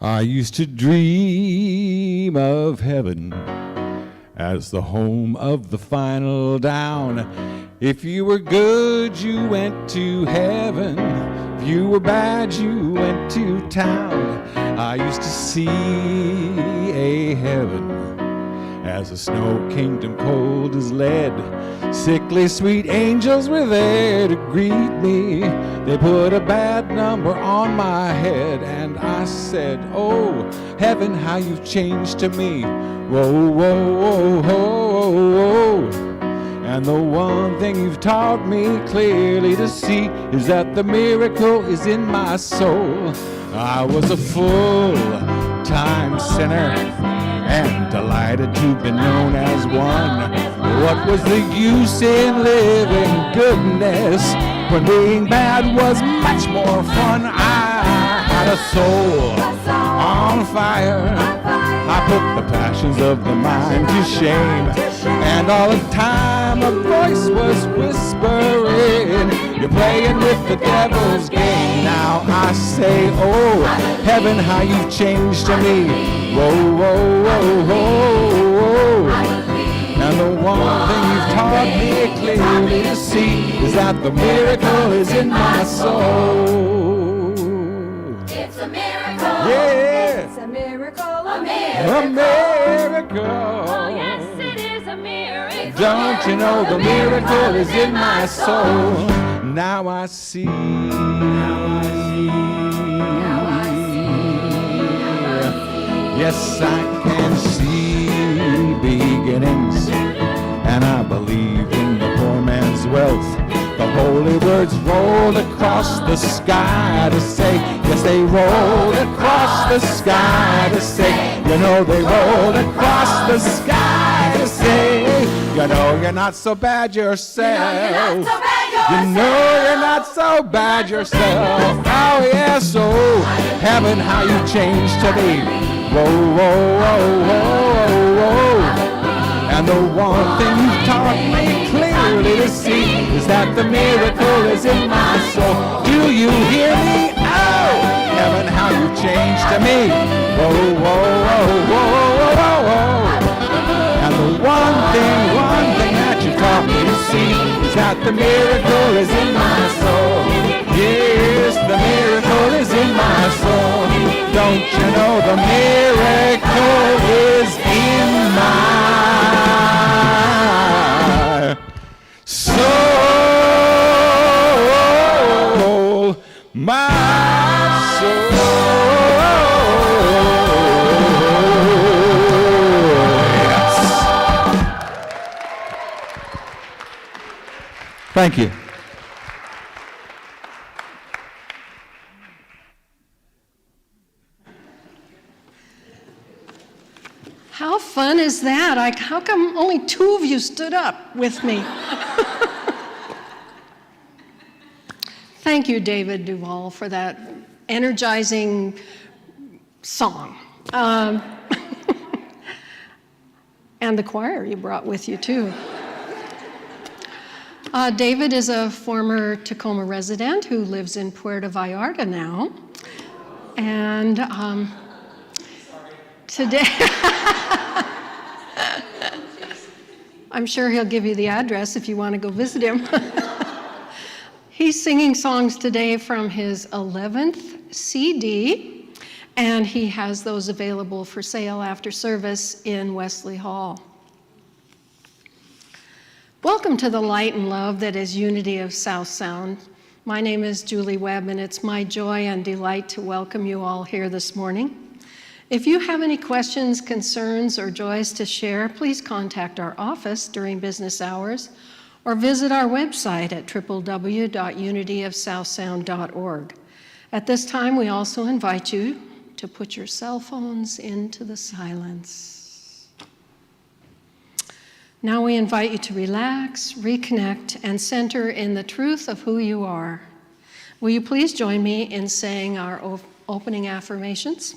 I used to dream of heaven as the home of the final down. If you were good, you went to heaven. If you were bad, you went to town. I used to see a heaven as a snow kingdom cold as lead. Sickly sweet angels were there to greet me. They put a bad number on my head, and I said, oh, heaven, how you've changed to me. Whoa, whoa, whoa, whoa, whoa. And the one thing you've taught me clearly to see is that the miracle is in my soul. I was a full-time sinner and delighted to be known as one. What was the use in living goodness when being bad was much more fun? I had a soul on fire. I put the passions of the mind to shame, and all the time a voice was whispering, you're playing with the devil's game. Now I say, oh, heaven, how you've changed to me. Whoa, whoa, whoa, whoa, whoa. And the one thing you've taught me clearly to see is that the miracle is in my soul. It's a miracle. Yeah. It's a miracle. A miracle. Oh, yes, it is a miracle. Don't you know the miracle is in my soul? Now I see. Now I see. Now I see. Yes, I can see beginnings, and I believe in the poor man's wealth. The holy words rolled across the sky to say, yes, they rolled across the sky to say, you know, they rolled across the sky to say, you know, you're not so bad yourself. You know you're not so bad yourself. Oh, yes, oh, heaven, how you changed to me. Whoa, whoa, whoa, whoa, whoa. And the one thing you've taught me clearly to see is that the miracle is in my soul. Do you hear me? Oh, heaven, how you changed to me. Whoa, whoa, whoa, whoa, whoa, whoa. And the one thing that you taught me to see is that the miracle is in my soul. Yes, the miracle is in my soul. Don't you know the miracle is in my soul, my soul. Yes. Thank you. How fun is that? How come only 2 of you stood up with me? Thank you, David Duvall, for that energizing song. And the choir you brought with you, too. David is a former Tacoma resident who lives in Puerto Vallarta now. And today, I'm sure he'll give you the address if you want to go visit him. He's singing songs today from his 11th CD, and he has those available for sale after service in Wesley Hall. Welcome to the light and love that is Unity of South Sound. My name is Julie Webb, and it's my joy and delight to welcome you all here this morning. If you have any questions, concerns, or joys to share, please contact our office during business hours or visit our website at www.unityofsouthsound.org. At this time, we also invite you to put your cell phones into the silence. Now we invite you to relax, reconnect, and center in the truth of who you are. Will you please join me in saying our opening affirmations?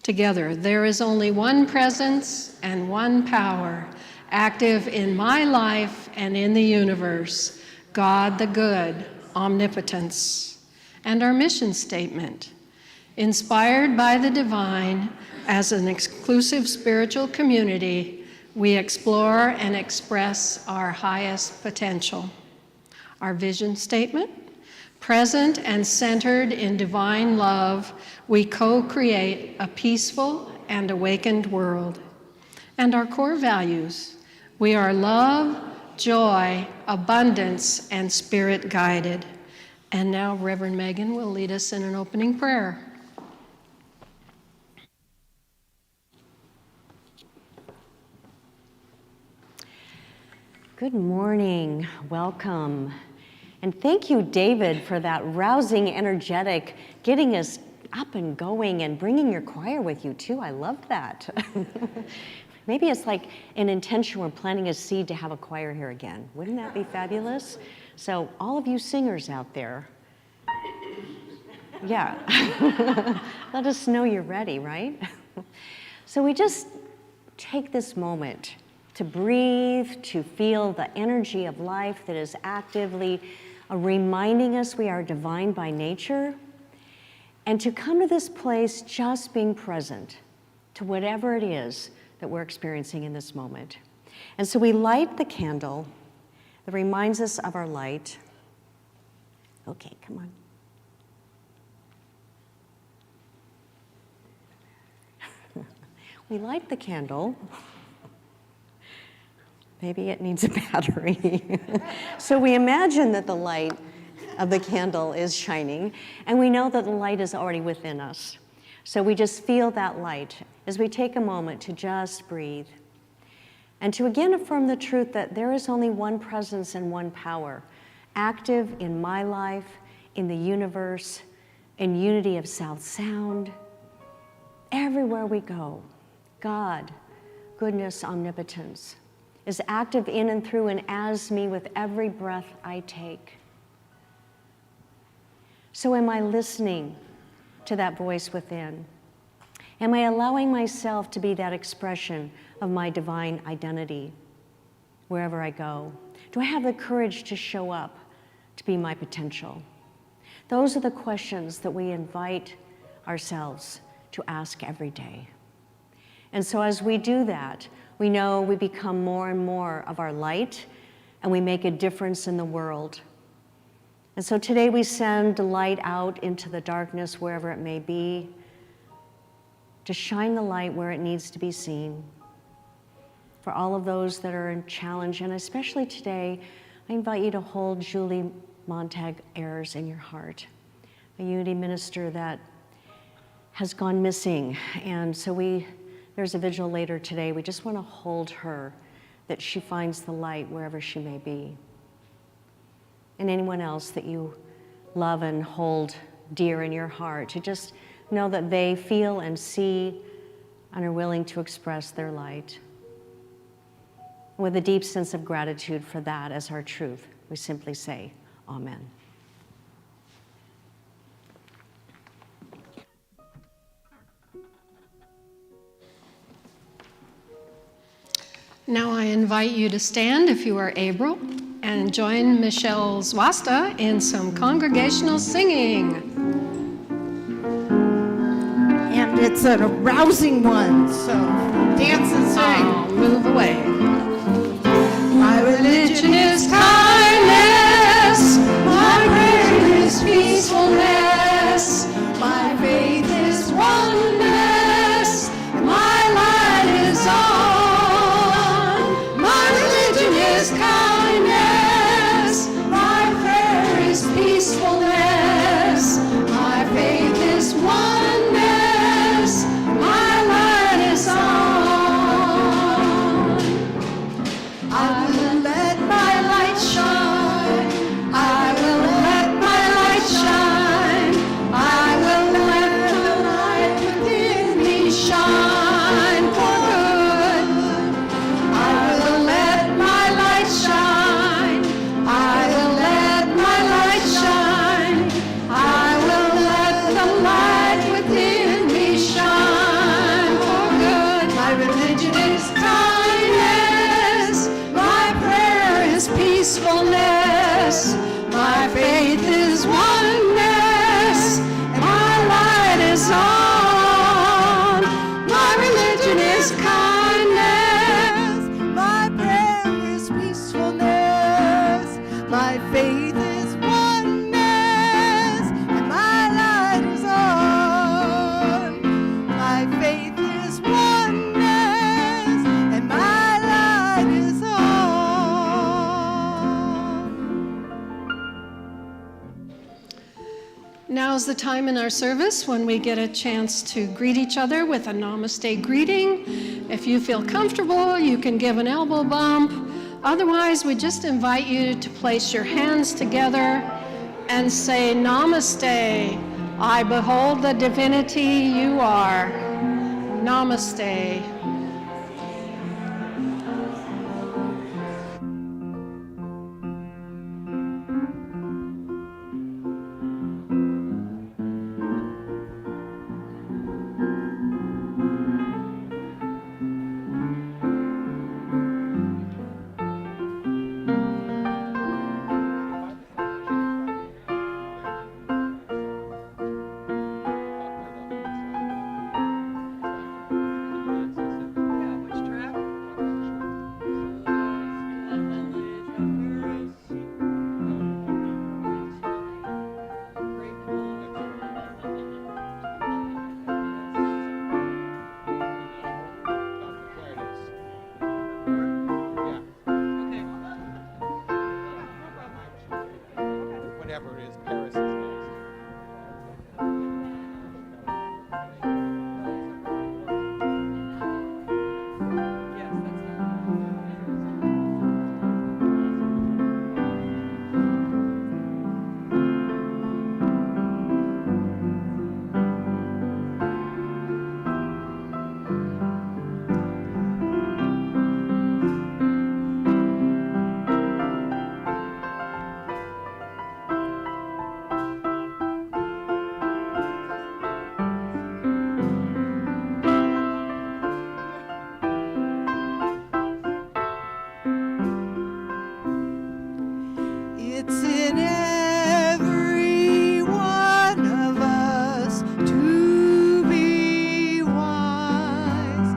Together, there is only one presence and one power active in my life and in the universe, God the good, omnipotence. And our mission statement, Inspired by the divine, as an exclusive spiritual community, we explore and express our highest potential. Our vision statement: present and centered in divine love, we co-create a peaceful and awakened world. And our core values: we are love, joy, abundance, and spirit guided. And now Reverend Megan will lead us in an opening prayer. Good morning, welcome. And thank you, David, for that rousing, energetic, getting us up and going and bringing your choir with you too. I love that. Maybe it's like an intention, we're planting a seed to have a choir here again. Wouldn't that be fabulous? So all of you singers out there, yeah, let us know you're ready, right? So we just take this moment to breathe, to feel the energy of life that is actively reminding us we are divine by nature, and to come to this place just being present to whatever it is that we're experiencing in this moment. And so we light the candle that reminds us of our light. Okay, come on. We light the candle. Maybe it needs a battery. So we imagine that the light of the candle is shining, and we know that the light is already within us. So we just feel that light as we take a moment to just breathe and to again affirm the truth that there is only one presence and one power, active in my life, in the universe, in unity of South Sound. Everywhere we go, God, goodness, omnipotence, is active in and through and as me with every breath I take. So am I listening to that voice within? Am I allowing myself to be that expression of my divine identity wherever I go? Do I have the courage to show up, to be my potential? Those are the questions that we invite ourselves to ask every day. And so as we do that, we know we become more and more of our light, and we make a difference in the world. And so today we send the light out into the darkness, wherever it may be, to shine the light where it needs to be seen. For all of those that are in challenge, and especially today, I invite you to hold Julie Montag Ayers in your heart, a unity minister that has gone missing. And so there's a vigil later today. We just want to hold her, that she finds the light wherever she may be. And anyone else that you love and hold dear in your heart, to just know that they feel and see and are willing to express their light. With a deep sense of gratitude for that as our truth, we simply say, Amen. Now I invite you to stand if you are able and join Michelle Zwasta in some congregational singing. And it's a rousing one, so dance and sing. I'll move away. My religion is kindness, my prayer is peacefulness, my faith is oneness, my light is on. Kindness, my prayer is peacefulness, my faith is oneness, my light is on. I will let my light shine, I will let my light shine, I will let the light within me shine for good. I will let my light shine, I will let my light shine, I will let the light within me shine for good. My religion is kindness, my prayer is peacefulness, my faith is oneness, and my light is on. Now's the time in our service when we get a chance to greet each other with a namaste greeting. If you feel comfortable, you can give an elbow bump. Otherwise, we just invite you to place your hands together and say, Namaste. I behold the divinity you are. Namaste. Whatever it is, Paris is next. It's in every one of us to be wise.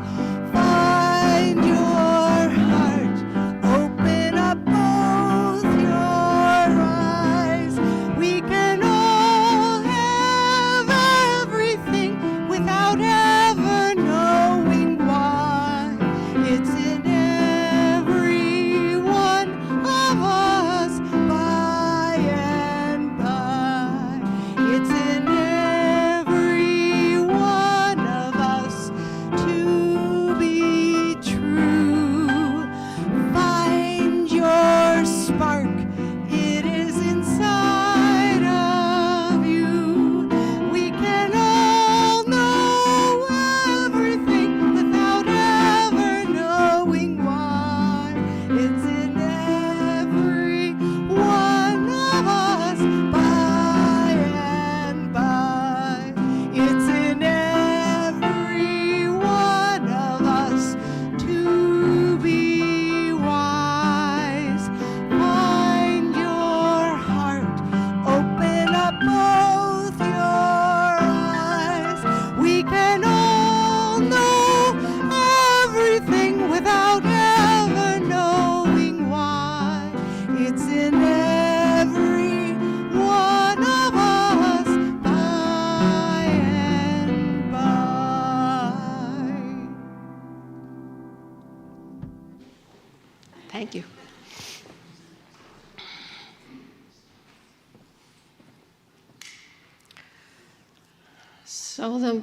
Find your heart, open up both your eyes. We can all have everything without ever knowing why. It's in every one of us by and by. It's in every one of us to be true. Find your spark, it is inside of you. We can all know everything without ever knowing why. It's in every one of us by and by. It's in every one of us to be wise. Find your heart, open up both your eyes. We can all know everything without ever knowing why. It's in every one of us by and by. Thank you. So the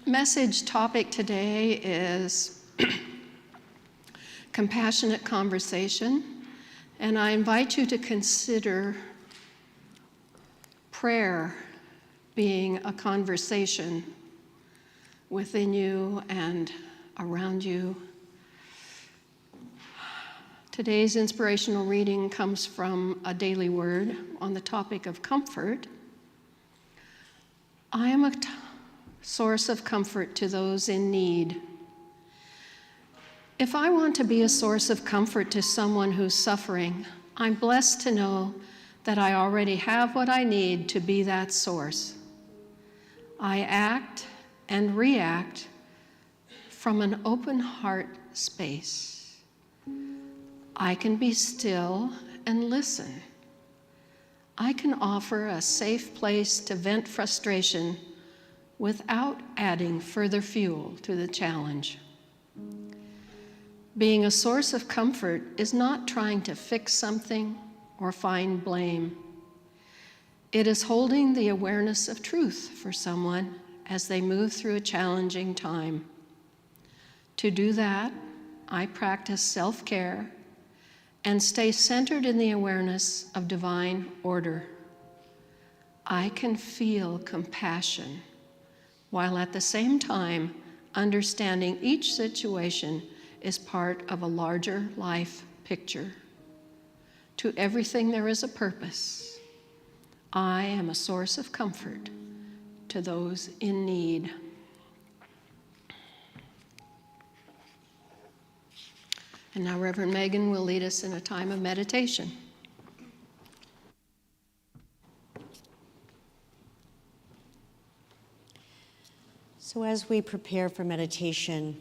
message topic today is compassionate conversation, and I invite you to consider prayer being a conversation within you and around you. Today's inspirational reading comes from a daily word on the topic of comfort. I am a source of comfort to those in need. If I want to be a source of comfort to someone who's suffering, I'm blessed to know that I already have what I need to be that source. I act and react from an open heart space. I can be still and listen. I can offer a safe place to vent frustration without adding further fuel to the challenge. Being a source of comfort is not trying to fix something or find blame. It is holding the awareness of truth for someone as they move through a challenging time. To do that, I practice self-care and stay centered in the awareness of divine order. I can feel compassion while at the same time understanding each situation is part of a larger life picture. To everything there is a purpose. I am a source of comfort to those in need. And now Reverend Megan will lead us in a time of meditation. So as we prepare for meditation,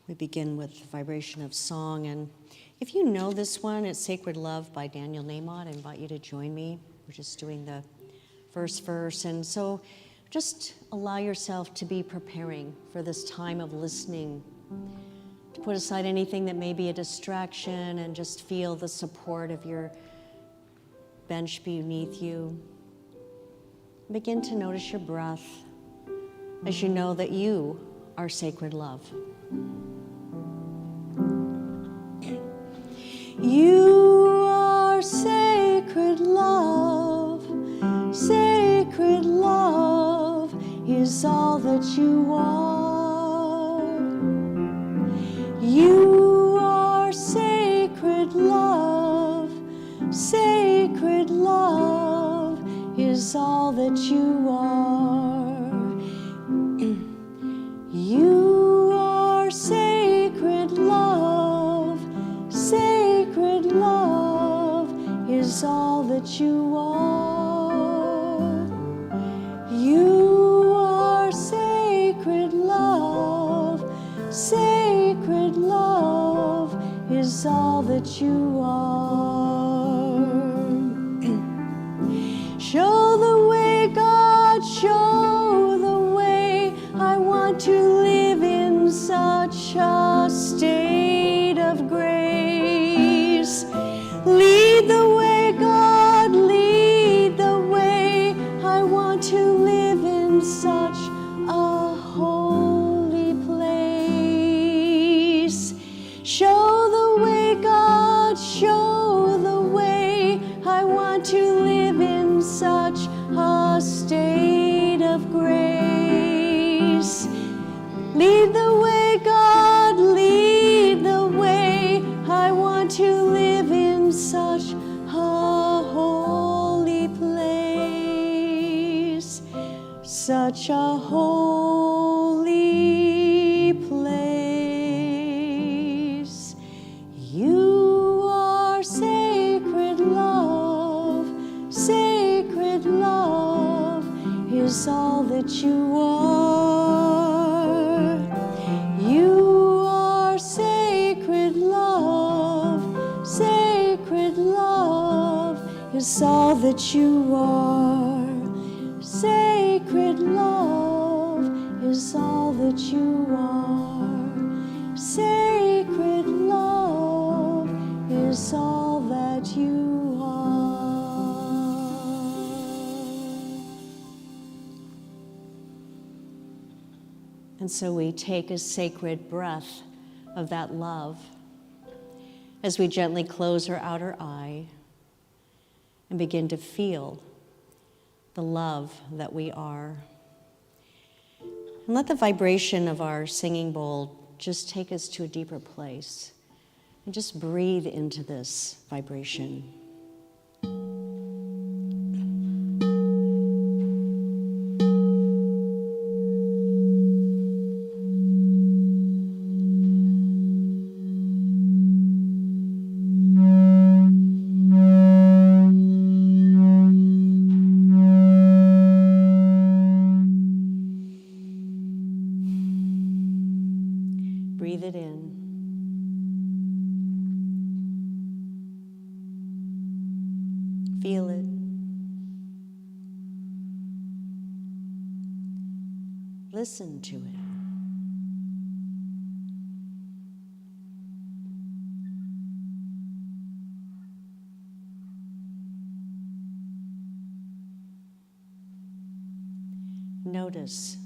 we begin with the vibration of song. And if you know this one, it's Sacred Love by Daniel Namot. I invite you to join me. We're just doing the first verse. And so just allow yourself to be preparing for this time of listening, to put aside anything that may be a distraction and just feel the support of your bench beneath you. Begin to notice your breath as you know that you are sacred love. You are sacred love. Sacred love is all that you are. You are sacred love. Sacred love is all that you are. You are sacred love. Sacred love is all that you are. You are sacred love. Sacred love is all that you are. Show the way, God, show the way. I want to live in such a state of grace. Lead the way, God, lead the way. I want to live in such a holy place. Show the way, God, show the way. I want to live in such a state of grace. Lead the way, God, lead the way. I want to live in such a holy place. Such a holy place. You are sacred love. Sacred love is all that you are. You are sacred love. Sacred love is all that you are. Sacred love is all that you are. Sacred love is all that you are. And so we take a sacred breath of that love as we gently close our outer eye and begin to feel the love that we are. And let the vibration of our singing bowl just take us to a deeper place. And just breathe into this vibration. Breathe it in. Feel it. Listen to it. notice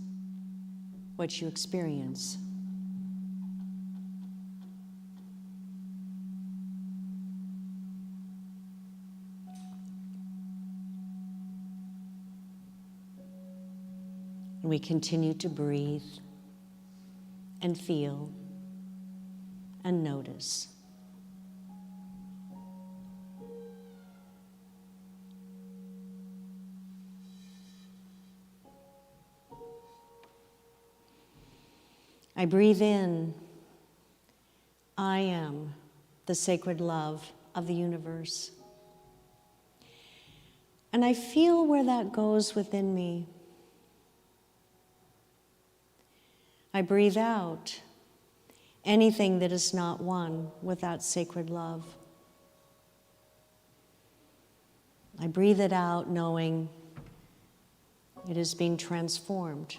what you experience. And we continue to breathe and feel and notice. I breathe in. I am the sacred love of the universe. And I feel where that goes within me. I breathe out anything that is not one with that sacred love. I breathe it out knowing it is being transformed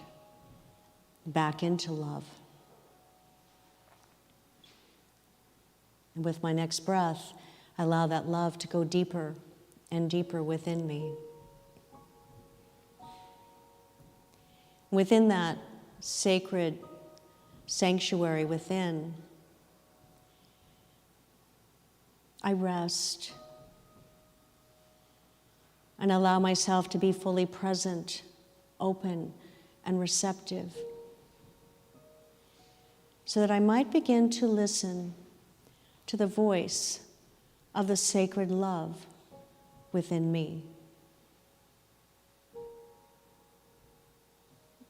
back into love. And with my next breath, I allow that love to go deeper and deeper within me. Within that sacred sanctuary within, I rest and allow myself to be fully present, open, and receptive, so that I might begin to listen to the voice of the sacred love within me.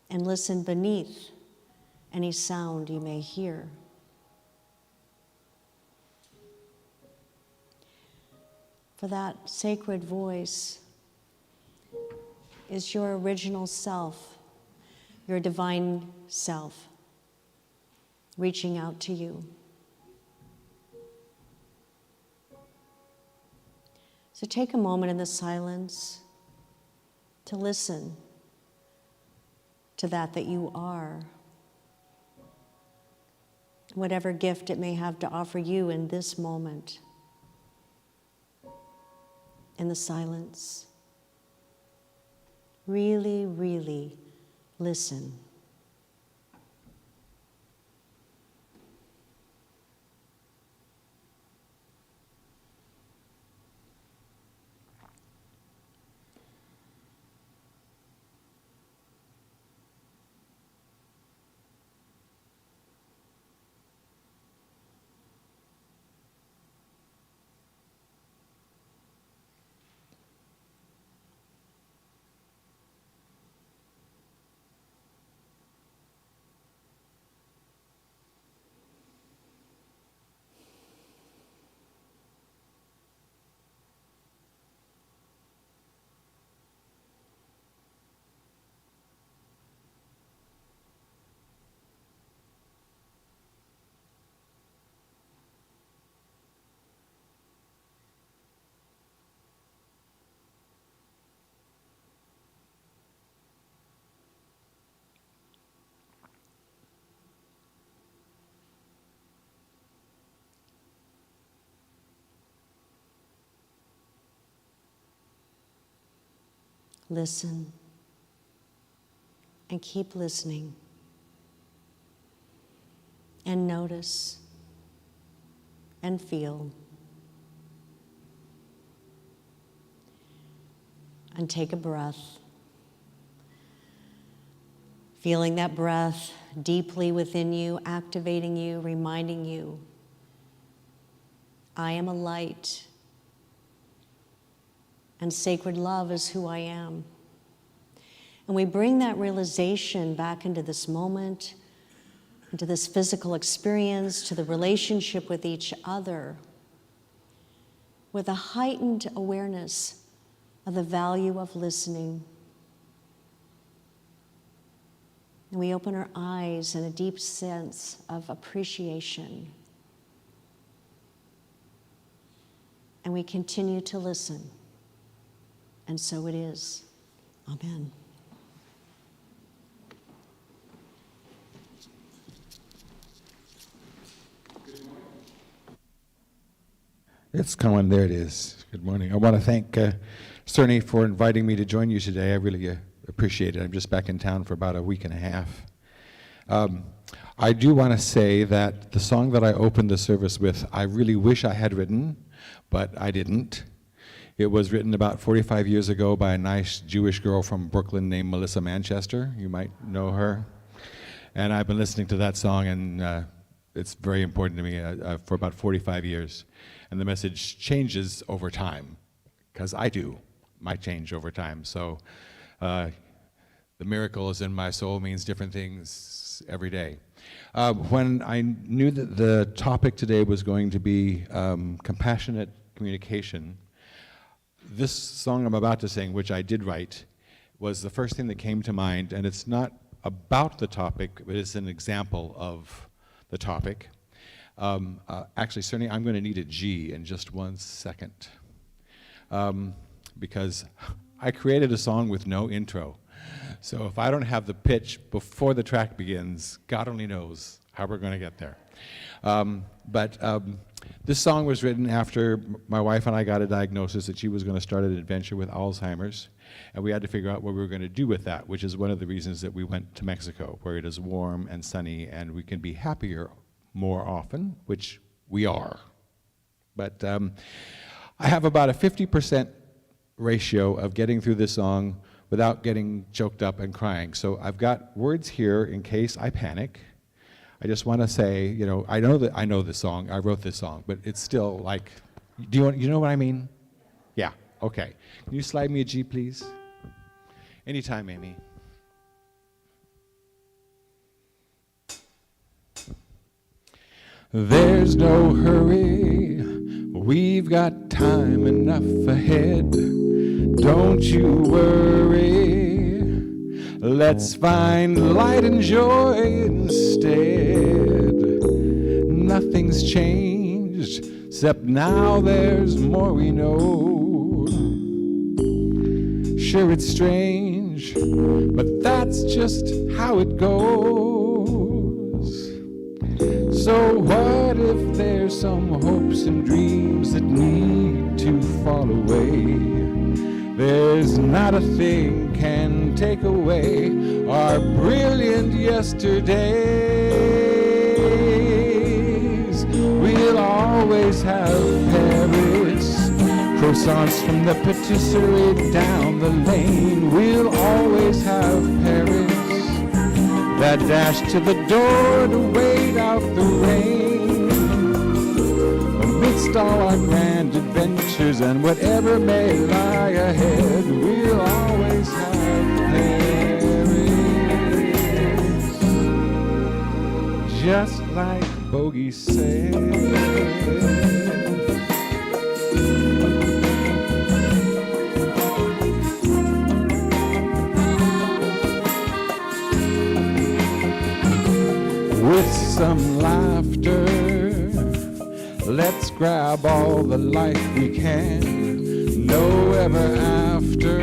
And listen beneath any sound you may hear. For that sacred voice is your original self, your divine self, reaching out to you. So take a moment in the silence to listen to that you are, whatever gift it may have to offer you in this moment, in the silence. Really, really listen. Listen and keep listening, and notice and feel, and take a breath, feeling that breath deeply within you, activating you, reminding you, I am a light. And sacred love is who I am. And we bring that realization back into this moment, into this physical experience, to the relationship with each other, with a heightened awareness of the value of listening. And we open our eyes in a deep sense of appreciation. And we continue to listen. And so it is. Amen. It's coming. There it is. Good morning. I want to thank Cerny for inviting me to join you today. I really appreciate it. I'm just back in town for about a week and a half. I do want to say that the song that I opened the service with, I really wish I had written, but I didn't. It was written about 45 years ago by a nice Jewish girl from Brooklyn named Melissa Manchester. You might know her. And I've been listening to that song, and it's very important to me for about 45 years. And the message changes over time, because I do. Might change over time. So the miracle is in my soul means different things every day. When I knew that the topic today was going to be compassionate communication, this song I'm about to sing, which I did write, was the first thing that came to mind, and it's not about the topic, but it's an example of the topic. Actually, Cerny, I'm going to need a G in just 1 second, because I created a song with no intro. So if I don't have the pitch before the track begins, God only knows how we're going to get there. This song was written after my wife and I got a diagnosis that she was going to start an adventure with Alzheimer's, and we had to figure out what we were going to do with that, which is one of the reasons that we went to Mexico, where it is warm and sunny and we can be happier more often, which we are. But I have about a 50% ratio of getting through this song without getting choked up and crying. So I've got words here in case I panic. I just want to say, you know, I know this song, I wrote this song, but it's still like, you know what I mean? Yeah, okay. Can you slide me a G, please? Anytime, Amy. There's no hurry, we've got time enough ahead. Don't you worry, let's find light and joy instead. Nothing's changed, except now there's more we know. Sure, it's strange, but that's just how it goes. So what if there's some hopes and dreams that need to fall away? There's not a thing can take away our brilliant yesterdays. We'll always have Paris, croissants from the patisserie down the lane. We'll always have Paris, that dash to the door to wait out the rain. Amidst all our grand adventures and whatever may lie ahead, we'll always have Paris, just like Bogey said. With some laughter, let's grab all the life we can. No ever after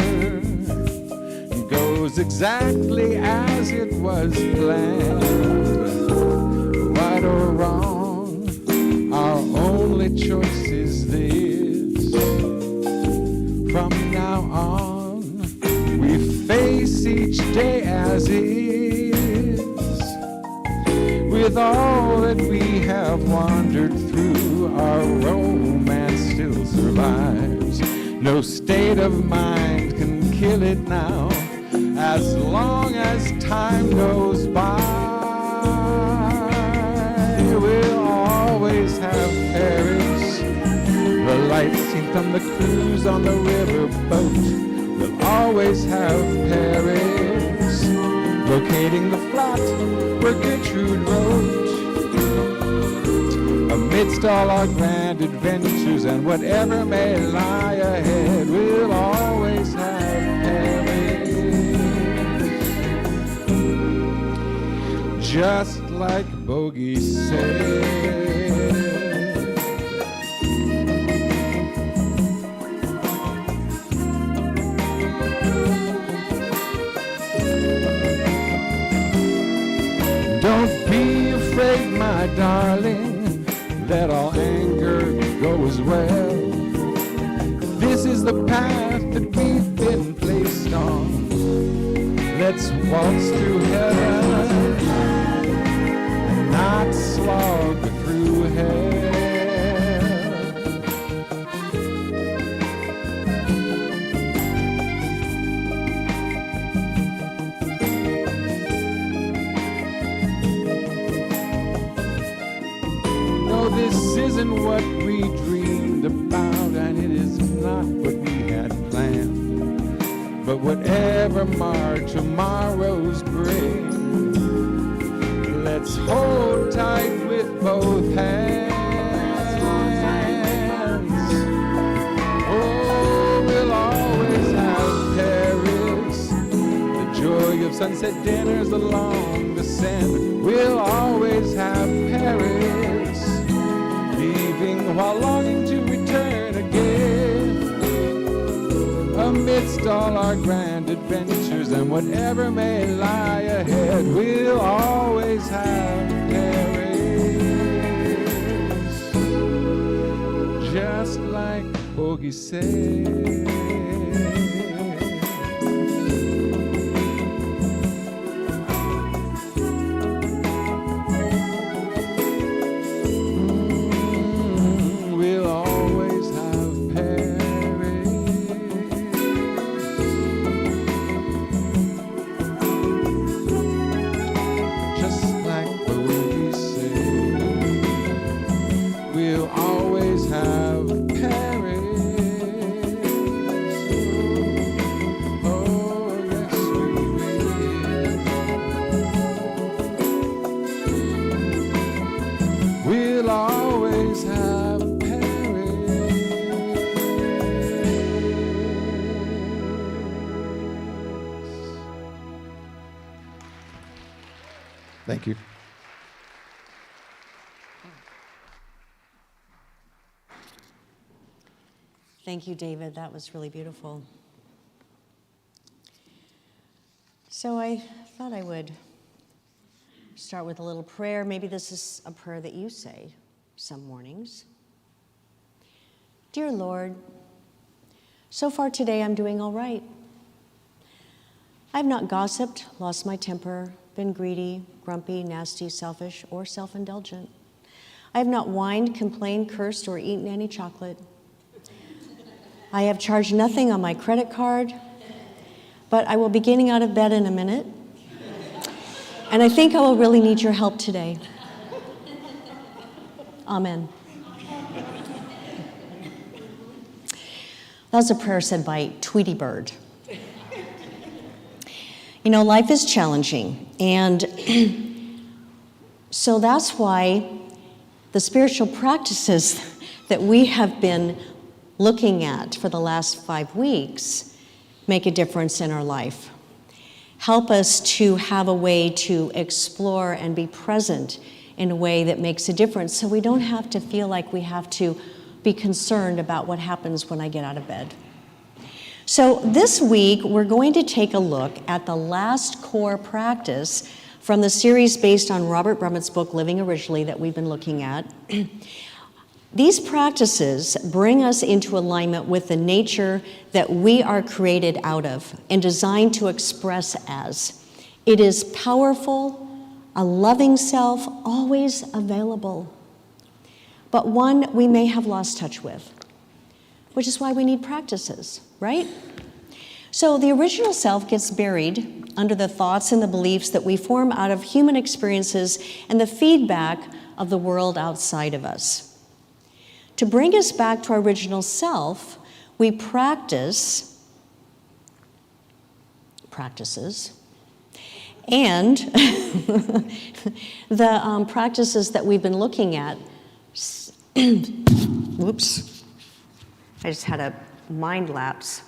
goes exactly as it was planned. Right or wrong, our only choice is this. From now on, we face each day as is. With all that we have wandered through, our romance still survives. No state of mind can kill it now, as long as time goes by. We'll always have Paris, the lights seen from the cruise on the river boat. We'll always have Paris, locating the flat where Gertrude wrote. Amidst all our grand adventures and whatever may lie ahead, we'll always have Paris, just like Bogey said. Don't be afraid, my darling, let all anger go as well. This is the path that we've been placed on. Let's waltz through heaven and not slog through hell. No, this isn't what we dreamed about, and it is not what we had planned. But whatever tomorrows bring, let's hold tight with both hands. Oh, we'll always have Paris, the joy of sunset dinners along the Seine. We'll always have Paris, leaving while longing to return again. Amidst all our grand adventures and whatever may lie ahead, we'll always have Paris, just like Bogey said. We'll always have Paris, just like Bogey said. We'll always have Paris. Oh, yes, we will. We'll always have Paris. Thank you. Thank you, David. That was really beautiful. So I thought I would start with a little prayer. Maybe this is a prayer that you say some mornings. Dear Lord, so far today I'm doing all right. I have not gossiped, lost my temper, been greedy, grumpy, nasty, selfish, or self-indulgent. I have not whined, complained, cursed, or eaten any chocolate. I have charged nothing on my credit card, but I will be getting out of bed in a minute. And I think I will really need your help today. Amen. That was a prayer said by Tweety Bird. You know, life is challenging, and so that's why the spiritual practices that we have been looking at for the last 5 weeks make a difference in our life. Help us to have a way to explore and be present in a way that makes a difference, so we don't have to feel like we have to be concerned about what happens when I get out of bed. So this week, we're going to take a look at the last core practice from the series based on Robert Brummett's book, Living Originally, that we've been looking at. These practices bring us into alignment with the nature that we are created out of and designed to express as. It is powerful, a loving self, always available, but one we may have lost touch with, which is why we need practices, right? So the original self gets buried under the thoughts and the beliefs that we form out of human experiences and the feedback of the world outside of us. To bring us back to our original self, we practices, and the practices that we've been looking at, whoops, I just had a mind lapse.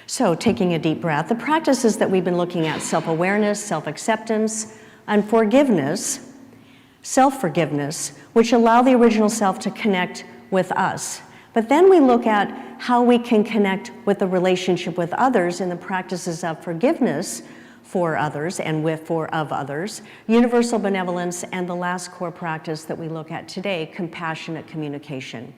So taking a deep breath, the practices that we've been looking at, self-awareness, self-acceptance, and forgiveness, self-forgiveness, which allow the original self to connect with us. But then we look at how we can connect with the relationship with others in the practices of forgiveness for others and of others, universal benevolence, and the last core practice that we look at today, compassionate communication.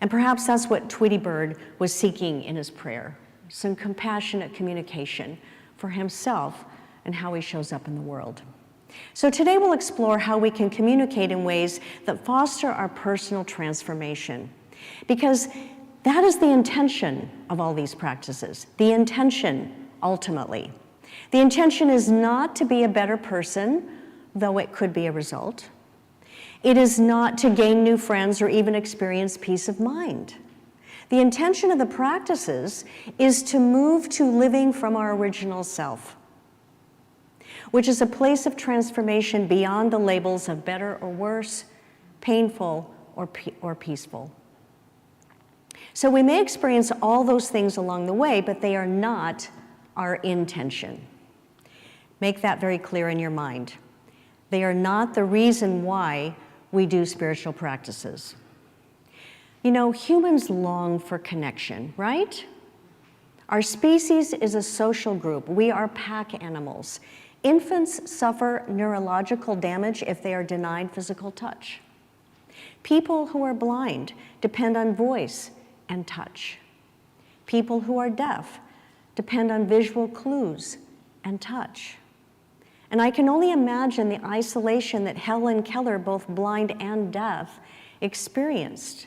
And perhaps that's what Tweety Bird was seeking in his prayer, some compassionate communication for himself and how he shows up in the world. So today we'll explore how we can communicate in ways that foster our personal transformation, because that is the intention of all these practices, the intention ultimately. The intention is not to be a better person, though it could be a result. It is not to gain new friends or even experience peace of mind. The intention of the practices is to move to living from our original self, which is a place of transformation beyond the labels of better or worse, painful or peaceful. So we may experience all those things along the way, but they are not our intention. Make that very clear in your mind. They are not the reason why we do spiritual practices. You know, humans long for connection, right? Our species is a social group. We are pack animals. Infants suffer neurological damage if they are denied physical touch. People who are blind depend on voice and touch. People who are deaf depend on visual clues and touch. And I can only imagine the isolation that Helen Keller, both blind and deaf, experienced.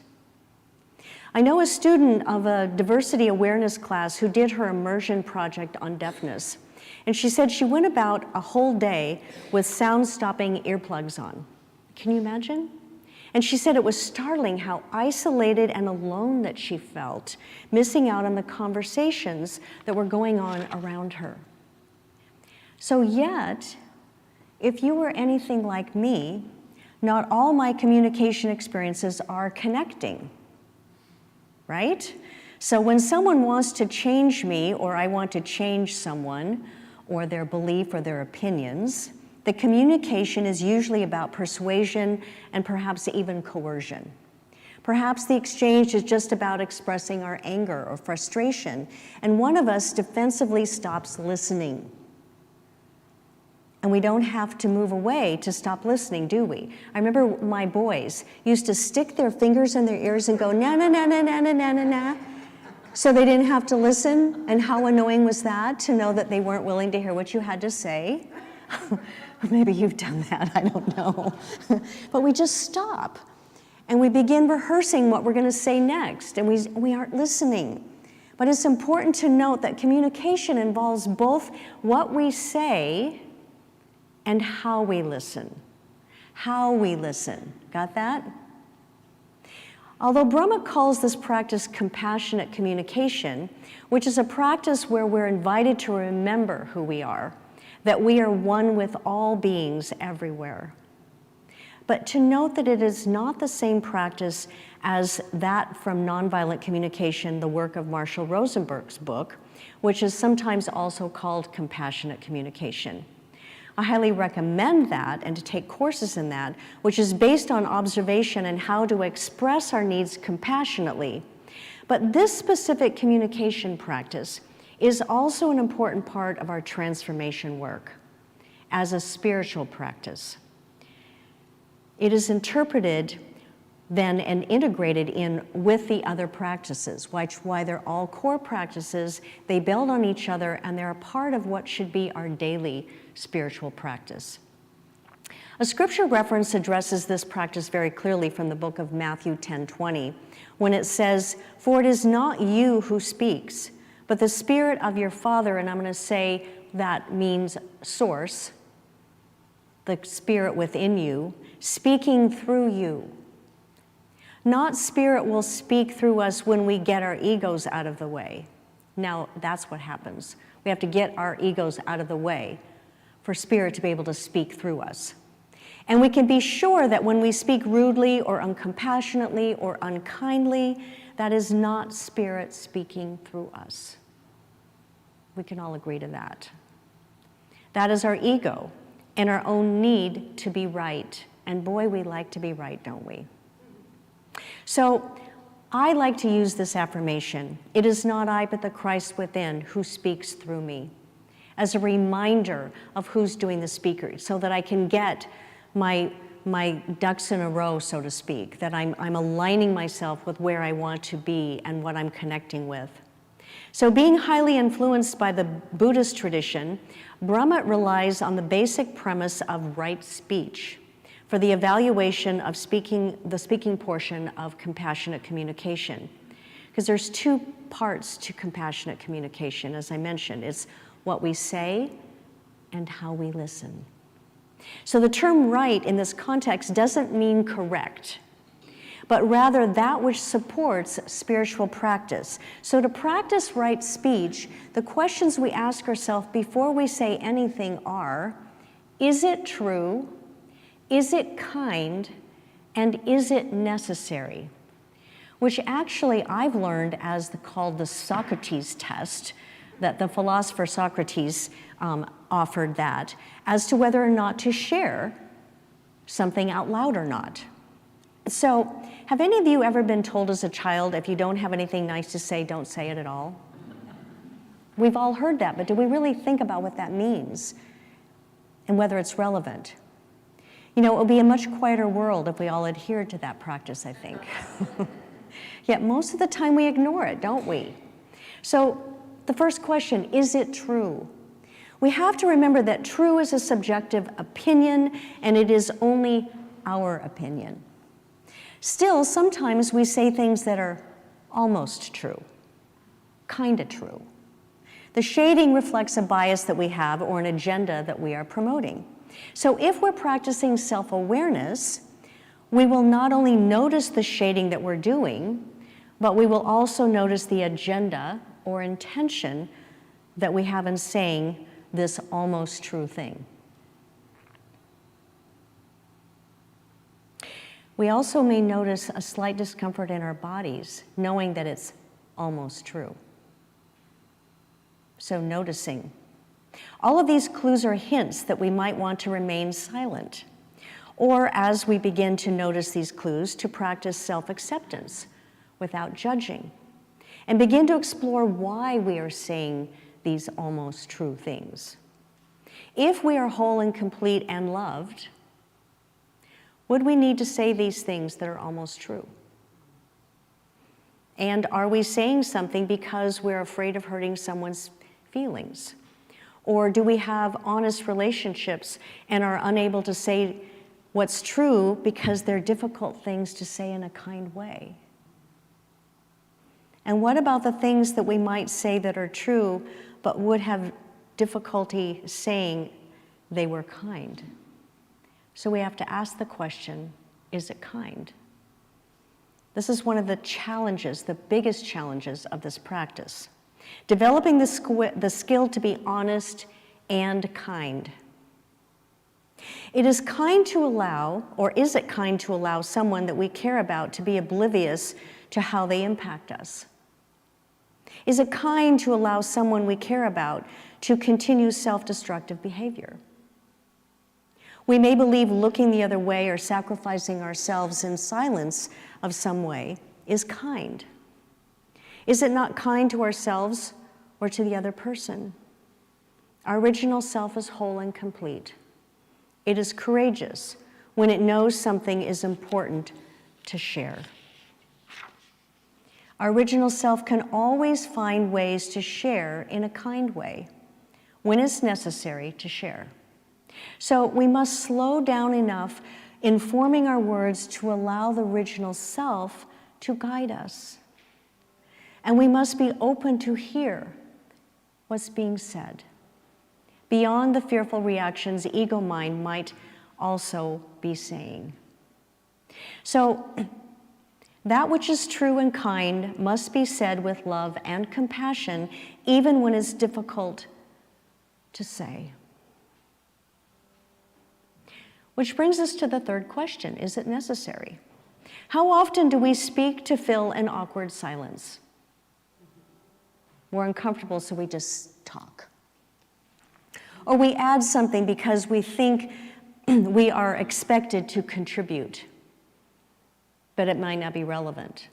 I know a student of a diversity awareness class who did her immersion project on deafness. And she said she went about a whole day with sound-stopping earplugs on. Can you imagine? And she said it was startling how isolated and alone that she felt, missing out on the conversations that were going on around her. So yet, if you were anything like me, not all my communication experiences are connecting, right? So when someone wants to change me, or I want to change someone, or their belief or their opinions, the communication is usually about persuasion and perhaps even coercion. Perhaps the exchange is just about expressing our anger or frustration, and one of us defensively stops listening. And we don't have to move away to stop listening, do we? I remember my boys used to stick their fingers in their ears and go, na na na na na na na na na, so they didn't have to listen. And how annoying was that, to know that they weren't willing to hear what you had to say? Maybe you've done that, I don't know. But we just stop, and we begin rehearsing what we're going to say next, and we aren't listening. But it's important to note that communication involves both what we say and how we listen. How we listen. Got that? Although Brahma calls this practice compassionate communication, which is a practice where we're invited to remember who we are, that we are one with all beings everywhere. But to note that it is not the same practice as that from Nonviolent Communication, the work of Marshall Rosenberg's book, which is sometimes also called compassionate communication. I highly recommend that, and to take courses in that, which is based on observation and how to express our needs compassionately. But this specific communication practice is also an important part of our transformation work as a spiritual practice. It is interpreted then and integrated in with the other practices, why they're all core practices, they build on each other, and they're a part of what should be our daily spiritual practice. A scripture reference addresses this practice very clearly from the book of Matthew 10:20, when it says, "For it is not you who speaks, but the Spirit of your Father," and I'm going to say that means source, the Spirit within you, speaking through you. Not Spirit will speak through us when we get our egos out of the way. Now, that's what happens. We have to get our egos out of the way for Spirit to be able to speak through us. And we can be sure that when we speak rudely or uncompassionately or unkindly, that is not Spirit speaking through us. We can all agree to that. That is our ego and our own need to be right. And boy, we like to be right, don't we? So I like to use this affirmation, "It is not I, but the Christ within who speaks through me," as a reminder of who's doing the speaking, so that I can get my ducks in a row, so to speak, that I'm aligning myself with where I want to be and what I'm connecting with. So being highly influenced by the Buddhist tradition, Brahma relies on the basic premise of right speech for the evaluation of the speaking portion of compassionate communication. Because there's two parts to compassionate communication, as I mentioned. It's what we say and how we listen. So the term right in this context doesn't mean correct, but rather that which supports spiritual practice. So to practice right speech, the questions we ask ourselves before we say anything are, is it true? Is it kind? And is it necessary? Which actually I've learned as called the Socrates test, that the philosopher Socrates offered that, as to whether or not to share something out loud or not. So, have any of you ever been told as a child, if you don't have anything nice to say, don't say it at all? We've all heard that, but do we really think about what that means and whether it's relevant? You know, it would be a much quieter world if we all adhered to that practice, I think. Yet most of the time we ignore it, don't we? So the first question, is it true? We have to remember that true is a subjective opinion, and it is only our opinion. Still, sometimes we say things that are almost true, kind of true. The shading reflects a bias that we have or an agenda that we are promoting. So if we're practicing self-awareness, we will not only notice the shading that we're doing, but we will also notice the agenda or intention that we have in saying this almost true thing. We also may notice a slight discomfort in our bodies, knowing that it's almost true. So noticing. All of these clues are hints that we might want to remain silent, or as we begin to notice these clues, to practice self-acceptance without judging, and begin to explore why we are saying these almost true things. If we are whole and complete and loved, would we need to say these things that are almost true? And are we saying something because we're afraid of hurting someone's feelings? Or do we have honest relationships and are unable to say what's true because they're difficult things to say in a kind way? And what about the things that we might say that are true but would have difficulty saying they were kind? So we have to ask the question, is it kind? This is one of the challenges, the biggest challenges of this practice. Developing the skill to be honest and kind. It is kind to allow, or is it kind to allow someone that we care about to be oblivious to how they impact us? Is it kind to allow someone we care about to continue self-destructive behavior? We may believe looking the other way or sacrificing ourselves in silence of some way is kind. Is it not kind to ourselves or to the other person? Our original self is whole and complete. It is courageous when it knows something is important to share. Our original self can always find ways to share in a kind way when it's necessary to share. So we must slow down enough in forming our words to allow the original self to guide us. And we must be open to hear what's being said, beyond the fearful reactions ego mind might also be saying. So that which is true and kind must be said with love and compassion, even when it's difficult to say. Which brings us to the third question, is it necessary? How often do we speak to fill an awkward silence? We're uncomfortable, so we just talk. Or we add something because we think we are expected to contribute, but it might not be relevant.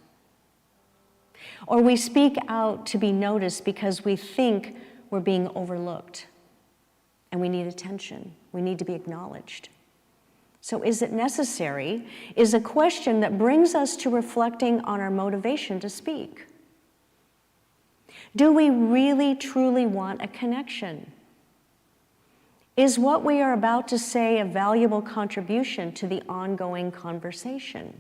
Or we speak out to be noticed because we think we're being overlooked and we need attention. We need to be acknowledged. So is it necessary is a question that brings us to reflecting on our motivation to speak. Do we really, truly want a connection? Is what we are about to say a valuable contribution to the ongoing conversation?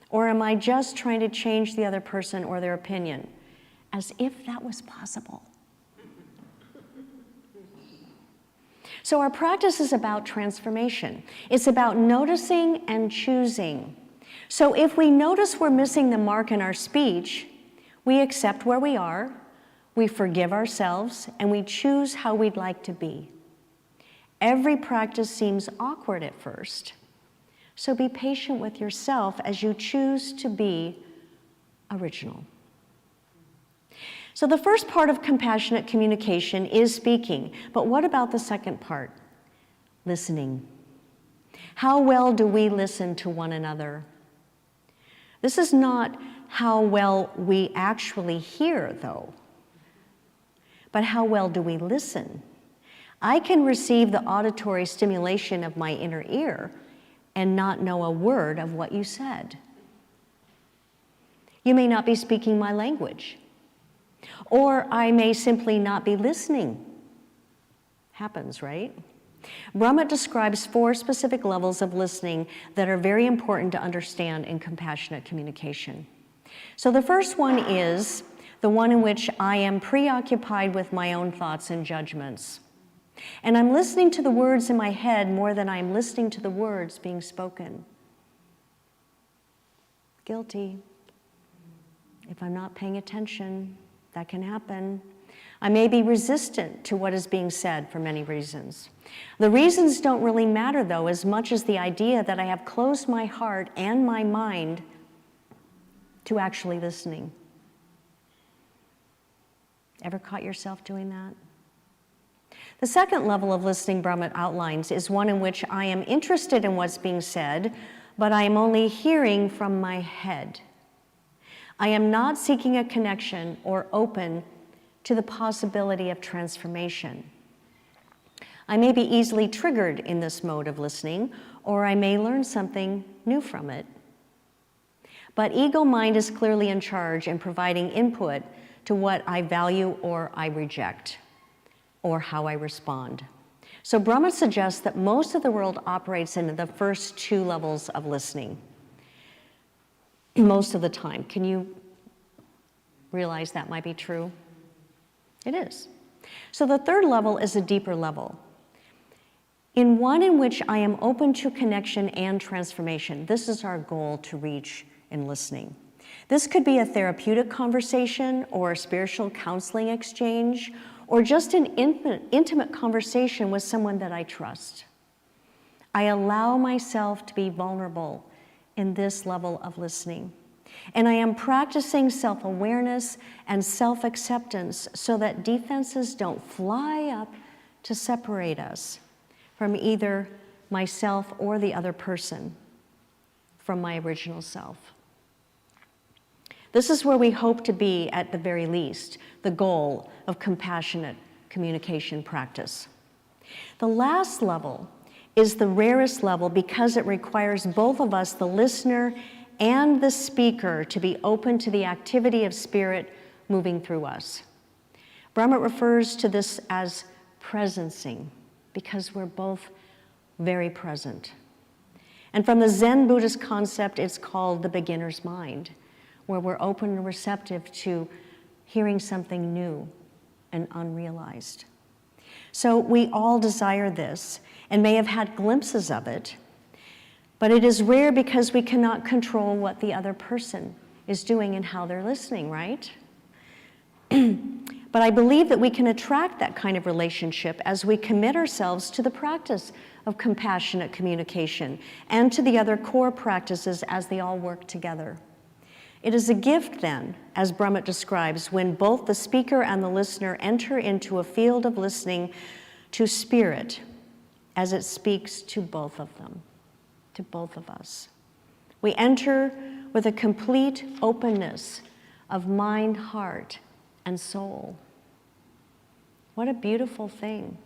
Or am I just trying to change the other person or their opinion, as if that was possible? So our practice is about transformation. It's about noticing and choosing. So if we notice we're missing the mark in our speech, we accept where we are, we forgive ourselves, and we choose how we'd like to be. Every practice seems awkward at first, so be patient with yourself as you choose to be original. So the first part of compassionate communication is speaking, but what about the second part? Listening. How well do we listen to one another? This is not how well we actually hear, though, but how well do we listen? I can receive the auditory stimulation of my inner ear and not know a word of what you said. You may not be speaking my language, or I may simply not be listening. Happens, right? Brahma describes 4 specific levels of listening that are very important to understand in compassionate communication. So the first one is the one in which I am preoccupied with my own thoughts and judgments. And I'm listening to the words in my head more than I'm listening to the words being spoken. Guilty. If I'm not paying attention, that can happen. I may be resistant to what is being said for many reasons. The reasons don't really matter, though, as much as the idea that I have closed my heart and my mind to actually listening. Ever caught yourself doing that? The second level of listening Brahma outlines is one in which I am interested in what's being said, but I am only hearing from my head. I am not seeking a connection or open to the possibility of transformation. I may be easily triggered in this mode of listening, or I may learn something new from it. But ego mind is clearly in charge in providing input to what I value or I reject, or how I respond. So Brahma suggests that most of the world operates in the first 2 levels of listening most of the time. Can you realize that might be true? It is. So the third level is a deeper level. In one in which I am open to connection and transformation. This is our goal to reach in listening. This could be a therapeutic conversation or a spiritual counseling exchange, or just an intimate conversation with someone that I trust. I allow myself to be vulnerable in this level of listening. And I am practicing self-awareness and self-acceptance so that defenses don't fly up to separate us from either myself or the other person, from my original self. This is where we hope to be at the very least, the goal of compassionate communication practice. The last level is the rarest level because it requires both of us, the listener and the speaker, to be open to the activity of spirit moving through us. Brahma refers to this as presencing because we're both very present. And from the Zen Buddhist concept, it's called the beginner's mind, where we're open and receptive to hearing something new and unrealized. So we all desire this and may have had glimpses of it, but it is rare because we cannot control what the other person is doing and how they're listening, right? But I believe that we can attract that kind of relationship as we commit ourselves to the practice of compassionate communication and to the other core practices as they all work together. It is a gift then, as Brahma describes, when both the speaker and the listener enter into a field of listening to spirit as it speaks to both of them, to both of us. We enter with a complete openness of mind, heart, and soul. What a beautiful thing.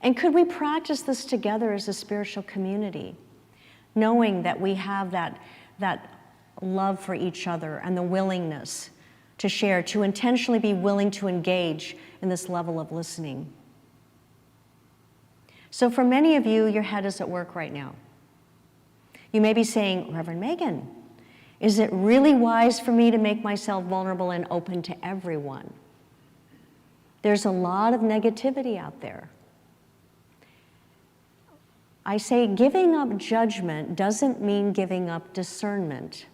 And could we practice this together as a spiritual community, knowing that we have that love for each other and the willingness to share, to intentionally be willing to engage in this level of listening. So for many of you, your head is at work right now. You may be saying, Reverend Megan, is it really wise for me to make myself vulnerable and open to everyone? There's a lot of negativity out there. I say giving up judgment doesn't mean giving up discernment.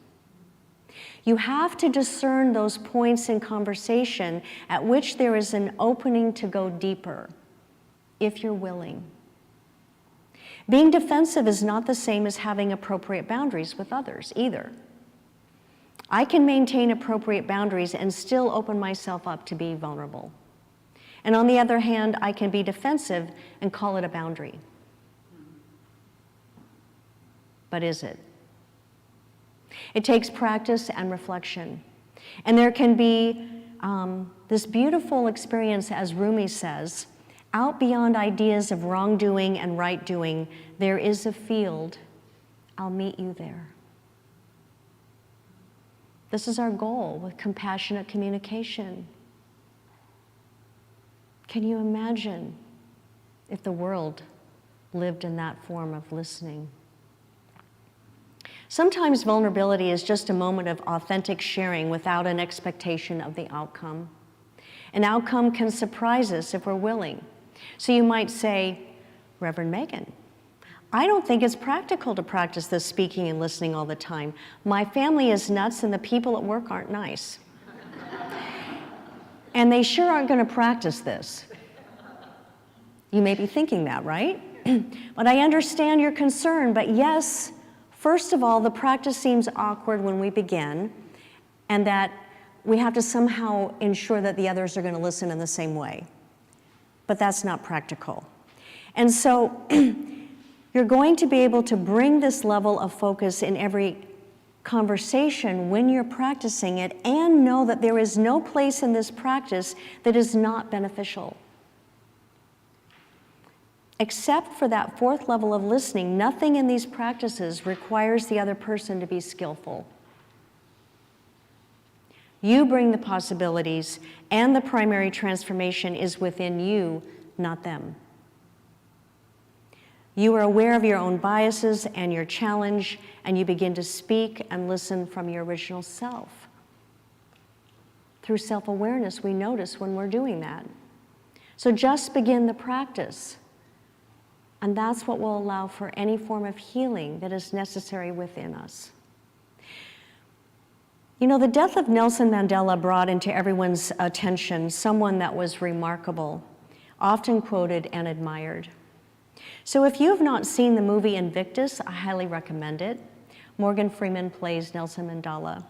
You have to discern those points in conversation at which there is an opening to go deeper, if you're willing. Being defensive is not the same as having appropriate boundaries with others either. I can maintain appropriate boundaries and still open myself up to be vulnerable. And on the other hand, I can be defensive and call it a boundary. But is it? It takes practice and reflection. And there can be this beautiful experience, as Rumi says, out beyond ideas of wrongdoing and right doing, there is a field. I'll meet you there. This is our goal with compassionate communication. Can you imagine if the world lived in that form of listening? Sometimes vulnerability is just a moment of authentic sharing without an expectation of the outcome. An outcome can surprise us if we're willing. So you might say, Reverend Megan, I don't think it's practical to practice this speaking and listening all the time. My family is nuts and the people at work aren't nice. And they sure aren't going to practice this. You may be thinking that, right? But I understand your concern, but yes, first of all, the practice seems awkward when we begin, and that we have to somehow ensure that the others are going to listen in the same way. But that's not practical. And so you're going to be able to bring this level of focus in every conversation when you're practicing it, and know that there is no place in this practice that is not beneficial. Except for that fourth level of listening, nothing in these practices requires the other person to be skillful. You bring the possibilities, and the primary transformation is within you, not them. You are aware of your own biases and your challenge, and you begin to speak and listen from your original self. Through self-awareness, we notice when we're doing that. So just begin the practice. And that's what will allow for any form of healing that is necessary within us. You know, the death of Nelson Mandela brought into everyone's attention someone that was remarkable, often quoted and admired. So if you have not seen the movie Invictus, I highly recommend it. Morgan Freeman plays Nelson Mandela.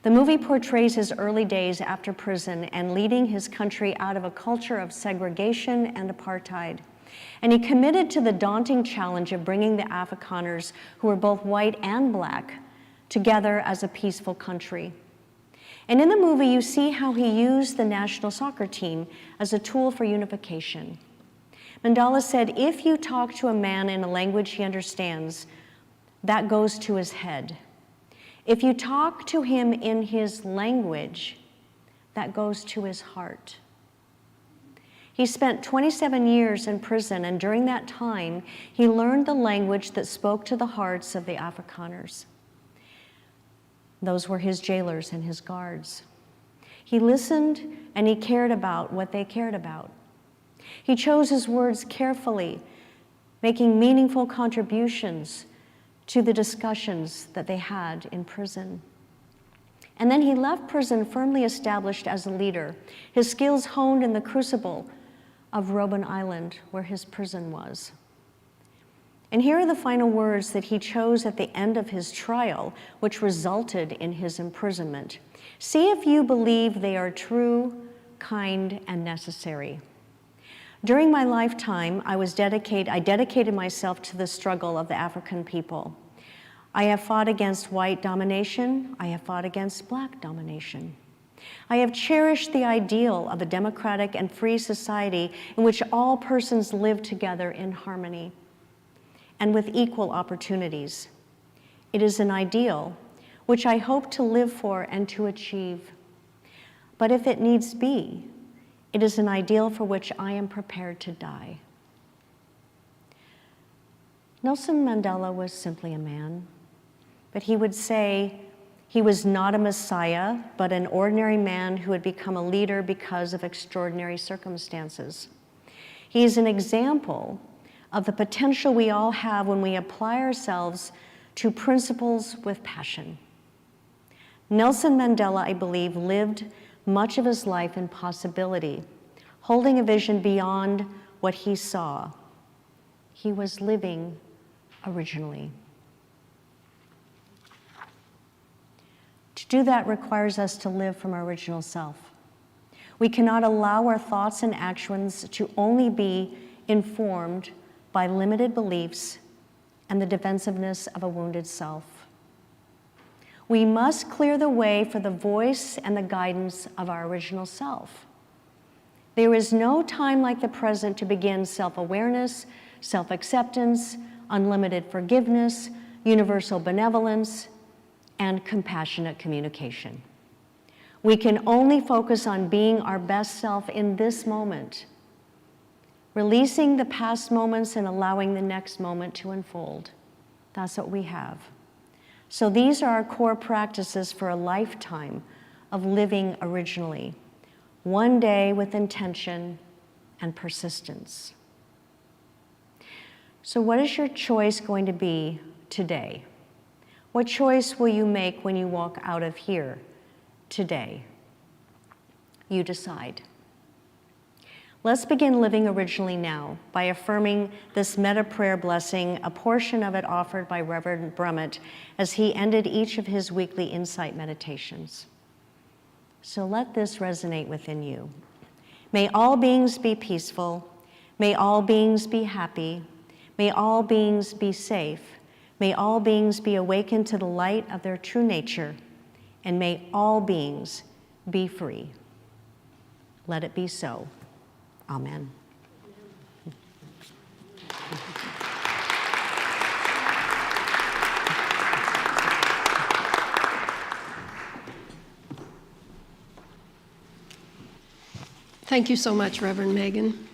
The movie portrays his early days after prison and leading his country out of a culture of segregation and apartheid. And he committed to the daunting challenge of bringing the Afrikaners, who were both white and black, together as a peaceful country. And in the movie, you see how he used the national soccer team as a tool for unification. Mandela said, if you talk to a man in a language he understands, that goes to his head. If you talk to him in his language, that goes to his heart. He spent 27 years in prison, and during that time, he learned the language that spoke to the hearts of the Afrikaners. Those were his jailers and his guards. He listened, and he cared about what they cared about. He chose his words carefully, making meaningful contributions to the discussions that they had in prison. And then he left prison firmly established as a leader, his skills honed in the crucible of Robben Island, where his prison was. And here are the final words that he chose at the end of his trial, which resulted in his imprisonment. See if you believe they are true, kind, and necessary. During my lifetime, I dedicated myself to the struggle of the African people. I have fought against white domination. I have fought against black domination. I have cherished the ideal of a democratic and free society in which all persons live together in harmony and with equal opportunities. It is an ideal which I hope to live for and to achieve. but if it needs be, it is an ideal for which I am prepared to die. Nelson Mandela was simply a man, but he would say he was not a messiah, but an ordinary man who had become a leader because of extraordinary circumstances. He is an example of the potential we all have when we apply ourselves to principles with passion. Nelson Mandela, I believe, lived much of his life in possibility, holding a vision beyond what he saw. He was living originally. To do that requires us to live from our original self. We cannot allow our thoughts and actions to only be informed by limited beliefs and the defensiveness of a wounded self. We must clear the way for the voice and the guidance of our original self. There is no time like the present to begin self-awareness, self-acceptance, unlimited forgiveness, universal benevolence, and compassionate communication. We can only focus on being our best self in this moment, releasing the past moments and allowing the next moment to unfold. That's what we have. So these are our core practices for a lifetime of living originally, one day with intention and persistence. So what is your choice going to be today? What choice will you make when you walk out of here today? You decide. Let's begin living originally now by affirming this meta prayer blessing, a portion of it offered by Reverend Brummett as he ended each of his weekly insight meditations. So let this resonate within you. May all beings be peaceful. May all beings be happy. May all beings be safe. May all beings be awakened to the light of their true nature. And may all beings be free. Let it be so. Amen. Thank you so much, Reverend Megan.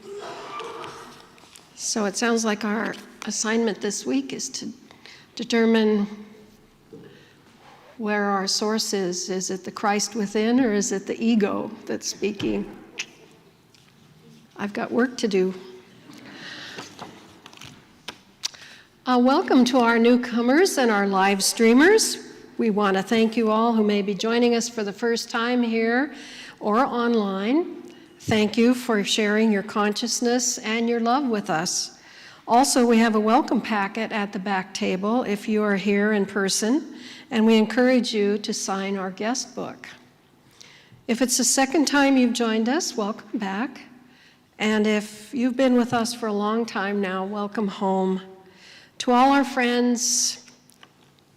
So it sounds like our assignment this week is to determine where our source is. Is it the Christ within, or is it the ego that's speaking? I've got work to do. Welcome to our newcomers and our live streamers. We want to thank you all who may be joining us for the first time here or online. Thank you for sharing your consciousness and your love with us. Also, we have a welcome packet at the back table if you are here in person, and we encourage you to sign our guest book. If it's the second time you've joined us, welcome back. And if you've been with us for a long time now, welcome home. To all our friends,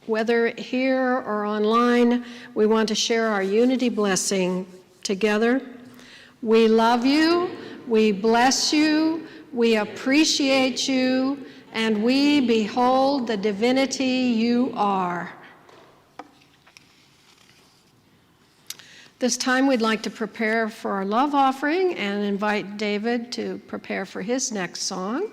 whether here or online, we want to share our unity blessing together. We love you, we bless you, we appreciate you, and we behold the divinity you are. This time we'd like to prepare for our love offering and invite David to prepare for his next song.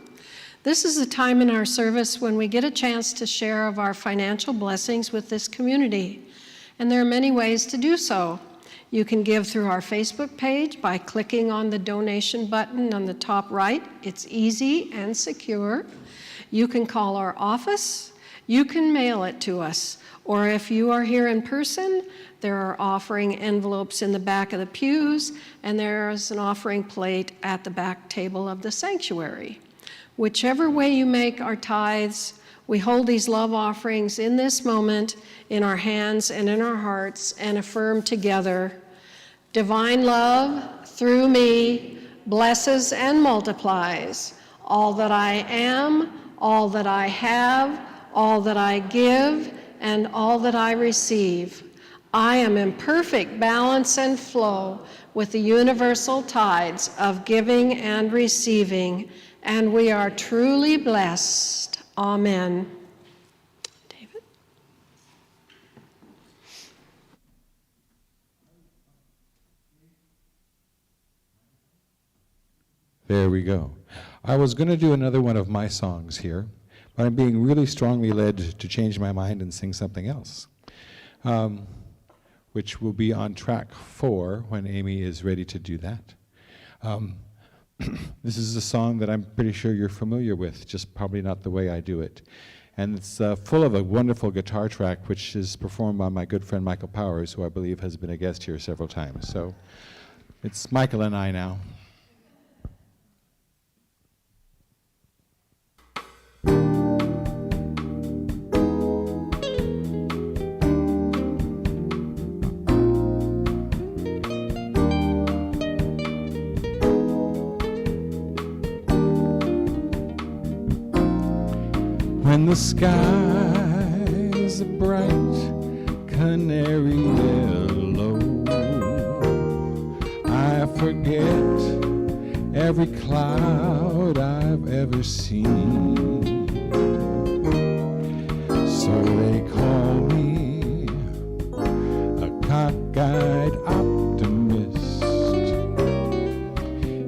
This is a time in our service when we get a chance to share of our financial blessings with this community, and there are many ways to do so. You can give through our Facebook page by clicking on the donation button on the top right. It's easy and secure. You can call our office. You can mail it to us. Or if you are here in person, there are offering envelopes in the back of the pews, and there is an offering plate at the back table of the sanctuary. Whichever way you make our tithes, we hold these love offerings in this moment in our hands and in our hearts and affirm together, divine love through me blesses and multiplies all that I am, all that I have, all that I give, and all that I receive. I am in perfect balance and flow with the universal tides of giving and receiving, and we are truly blessed. Amen. David? There we go. I was going to do another one of my songs here, but I'm being really strongly led to change my mind and sing something else, which will be on track 4 when Amy is ready to do that. This is a song that I'm pretty sure you're familiar with, just probably not the way I do it. And it's full of a wonderful guitar track, which is performed by my good friend Michael Powers, who I believe has been a guest here several times. So it's Michael and I now. When the skies are bright canary yellow, I forget every cloud I've ever seen. So they call me a cockeyed optimist,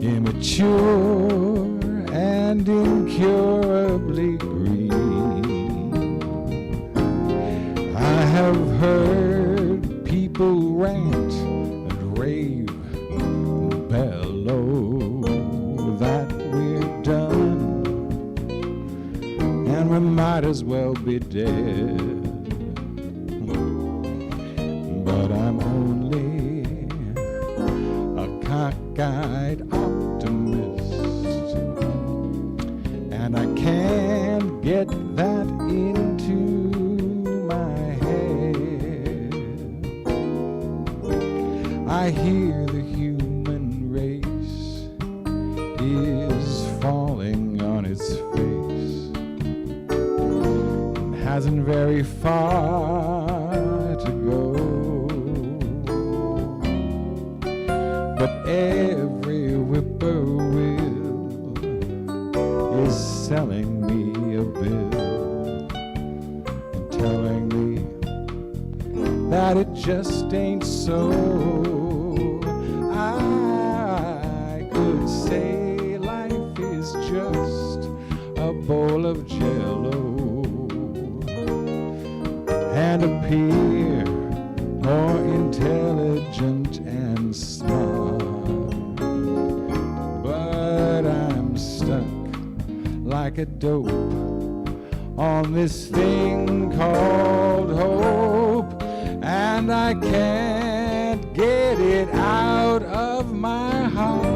immature and incurably green. I have heard people rant and rave and bellow that we're done and we might as well be dead. But I'm only a cockeyed optimist, and I can't get that into my head. I hear the human race is falling on its face and hasn't very far to go. But every whippoorwill is selling me a bill and telling me that it just ain't so. I could say life is just a bowl of jello and appear more intelligent and smart, but I'm stuck like a dope on this thing called hope, and I can't get it out of my heart.